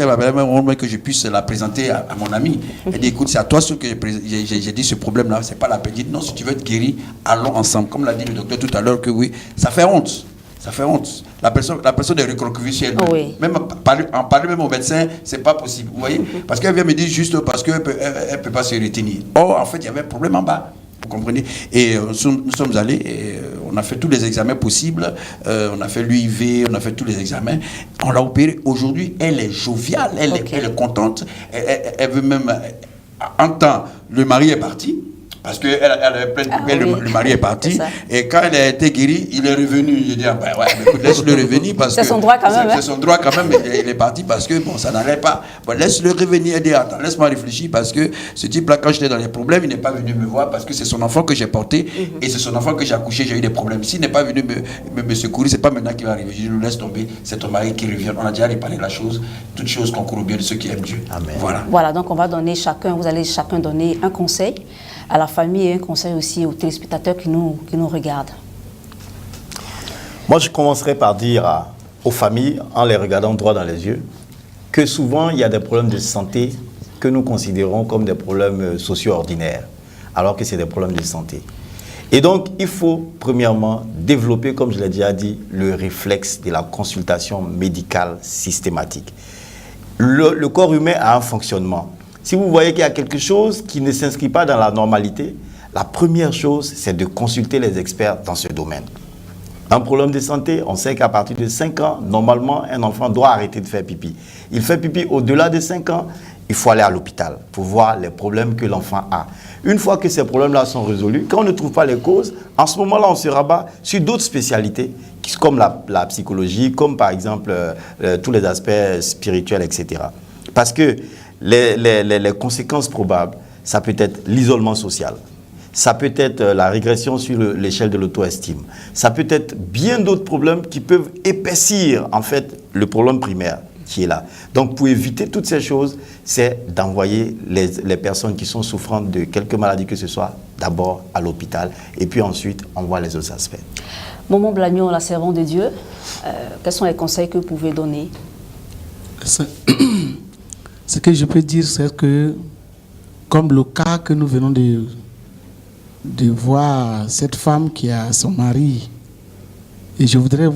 que je puisse la présenter à mon ami. Elle dit, écoute, c'est à toi seul que j'ai dit ce problème-là, c'est pas la peine. Elle dit, non, si tu veux être guéri, allons ensemble. Comme l'a dit le docteur tout à l'heure, que oui, ça fait honte. Ça fait honte. La personne est recroquevillée sur elle-même. Oui. Même en parler même au médecin, c'est pas possible. Vous voyez? Parce qu'elle vient me dire juste parce qu'elle peut pas se retenir. Or, en fait, il y avait un problème en bas. Vous comprenez? Et nous sommes allés, et on a fait tous les examens possibles. On a fait l'UIV, on a fait tous les examens. On l'a opérée. Aujourd'hui, elle est joviale, elle est contente. Elle veut même... En temps, le mari est parti. Parce qu'elle avait plein de poubelles, le mari est parti. Et quand elle a été guérie, il est revenu. Il dit, laisse-le revenir parce que... C'est son droit quand même. C'est son droit quand même, il est parti parce que, bon, ça n'allait pas. Bon, laisse-le revenir. Il dit, attends, laisse-moi réfléchir parce que ce type-là, quand j'étais dans les problèmes, il n'est pas venu me voir parce que c'est son enfant que j'ai porté et c'est son enfant que j'ai accouché, j'ai eu des problèmes. S'il n'est pas venu me secourir, c'est pas maintenant qu'il va arriver. Je dis, nous laisse tomber, c'est ton mari qui revient. On a déjà réparé la chose. Toute chose concourt au bien de ceux qui aiment Dieu. Amen. Voilà, donc on va donner vous allez chacun donner un conseil à la famille et un conseil aussi aux téléspectateurs qui nous regardent. Moi, je commencerai par dire aux familles, en les regardant droit dans les yeux, que souvent, il y a des problèmes de santé que nous considérons comme des problèmes socio-ordinaires, alors que c'est des problèmes de santé. Et donc, il faut, premièrement, développer, comme je l'ai déjà dit, le réflexe de la consultation médicale systématique. Le corps humain a un fonctionnement. Si vous voyez qu'il y a quelque chose qui ne s'inscrit pas dans la normalité, la première chose, c'est de consulter les experts dans ce domaine. Un problème de santé, on sait qu'à partir de 5 ans, normalement, un enfant doit arrêter de faire pipi. Il fait pipi au-delà de 5 ans, il faut aller à l'hôpital pour voir les problèmes que l'enfant a. Une fois que ces problèmes-là sont résolus, quand on ne trouve pas les causes, en ce moment-là, on se rabat sur d'autres spécialités, comme la psychologie, comme par exemple tous les aspects spirituels, etc. Parce que les conséquences probables, ça peut être l'isolement social, ça peut être la régression sur l'échelle de l'auto-estime, ça peut être bien d'autres problèmes qui peuvent épaissir en fait le problème primaire qui est là. Donc pour éviter toutes ces choses, c'est d'envoyer les personnes qui sont souffrantes de quelque maladie que ce soit d'abord à l'hôpital et puis ensuite on voit les autres aspects. Maman Blagnon, la servante de Dieu, quels sont les conseils que vous pouvez donner? Ce que je peux dire, c'est que, comme le cas que nous venons de voir, cette femme qui a son mari, et je voudrais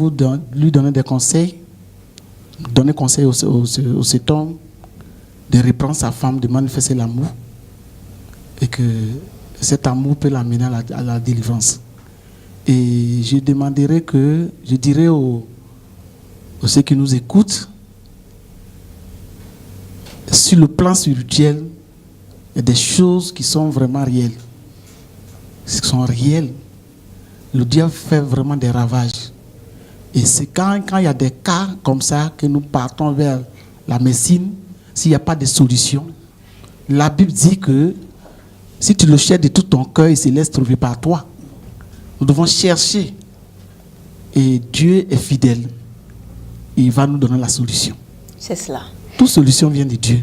lui donner des conseils, donner conseil au cet homme de reprendre sa femme, de manifester l'amour, et que cet amour peut l'amener à la délivrance. Et je dirais aux ceux qui nous écoutent, sur le plan spirituel, il y a des choses qui sont vraiment réelles. Qui sont réelles. Le diable fait vraiment des ravages. Et c'est quand il y a des cas comme ça que nous partons vers la médecine, s'il n'y a pas de solution. La Bible dit que si tu le cherches de tout ton cœur, il se laisse trouver par toi. Nous devons chercher. Et Dieu est fidèle. Il va nous donner la solution. C'est cela. Toute solution vient de Dieu.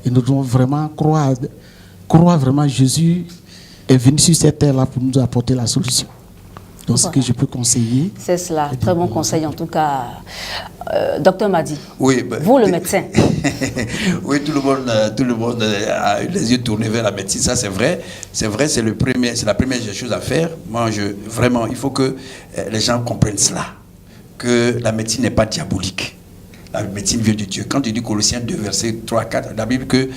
Et nous devons vraiment croire vraiment Jésus est venu sur cette terre-là pour nous apporter la solution. Donc, ce que je peux conseiller. C'est cela. Très bon conseil, en tout cas. Docteur Madi, oui, vous, le médecin. Oui, tout le monde a les yeux tournés vers la médecine. Ça, c'est vrai. C'est vrai, c'est la première chose à faire. Moi, vraiment, il faut que les gens comprennent cela. Que la médecine n'est pas diabolique. La médecine vient de Dieu. Quand tu dis Colossiens 2, versets 3 à 4, la Bible que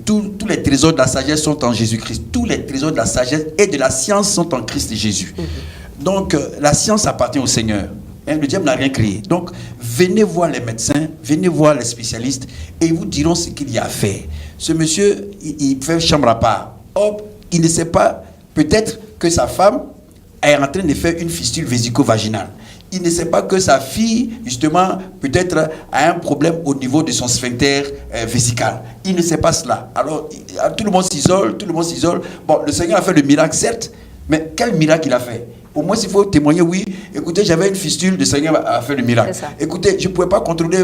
tous les trésors de la sagesse sont en Jésus-Christ. Tous les trésors de la sagesse et de la science sont en Christ Jésus. Donc, la science appartient au Seigneur. Le diable n'a rien créé. Donc, venez voir les médecins, venez voir les spécialistes et ils vous diront ce qu'il y a à faire. Ce monsieur, il fait chambre à part. Hop, il ne sait pas, peut-être que sa femme est en train de faire une fistule vésico-vaginale. Il ne sait pas que sa fille, justement, peut-être a un problème au niveau de son sphincter vésical. Il ne sait pas cela. Alors, tout le monde s'isole, Bon, le Seigneur a fait le miracle, certes, mais quel miracle il a fait? Au moins, s'il faut témoigner, oui, écoutez, j'avais une fistule, le Seigneur a fait le miracle. Écoutez, je ne pouvais pas contrôler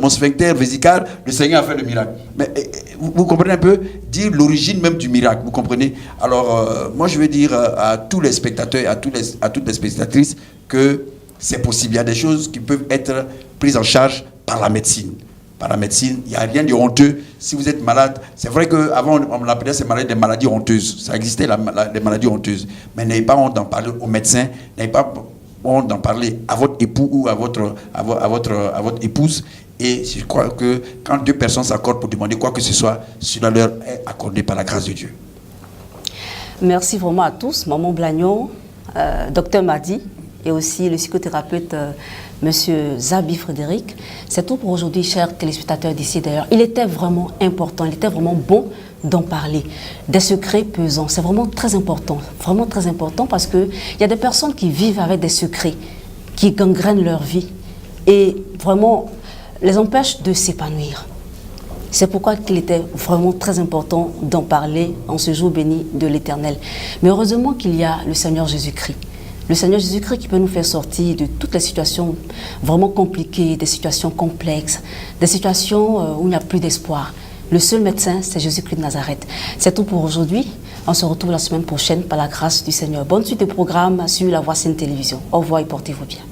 mon sphincter vésical, le Seigneur a fait le miracle. Mais vous comprenez un peu, dire l'origine même du miracle, vous comprenez? Alors, moi, je vais dire à tous les spectateurs et à toutes les spectatrices que c'est possible. Il y a des choses qui peuvent être prises en charge par la médecine. Par la médecine, il n'y a rien de honteux. Si vous êtes malade, c'est vrai qu'avant, on l'appelait des maladies honteuses. Ça existait, les maladies honteuses. Mais n'ayez pas honte d'en parler aux médecins. N'ayez pas bon d'en parler à votre époux ou à votre épouse. Et je crois que quand deux personnes s'accordent pour demander quoi que ce soit, cela leur est accordé par la grâce de Dieu. Merci vraiment à tous, Maman Blagnon, Docteur Madi et aussi le psychothérapeute Monsieur Zabi Frédéric. C'est tout pour aujourd'hui, chers téléspectateurs d'ici d'ailleurs. Il était vraiment important, il était vraiment bon d'en parler. Des secrets pesants, c'est vraiment très important parce qu'il y a des personnes qui vivent avec des secrets, qui gangrènent leur vie et vraiment les empêchent de s'épanouir. C'est pourquoi il était vraiment très important d'en parler en ce jour béni de l'Éternel. Mais heureusement qu'il y a le Seigneur Jésus-Christ. Le Seigneur Jésus-Christ qui peut nous faire sortir de toutes les situations vraiment compliquées, des situations complexes, des situations où il n'y a plus d'espoir. Le seul médecin, c'est Jésus-Christ de Nazareth. C'est tout pour aujourd'hui. On se retrouve la semaine prochaine par la grâce du Seigneur. Bonne suite de programmes sur La Voix Sainte Télévision. Au revoir et portez-vous bien.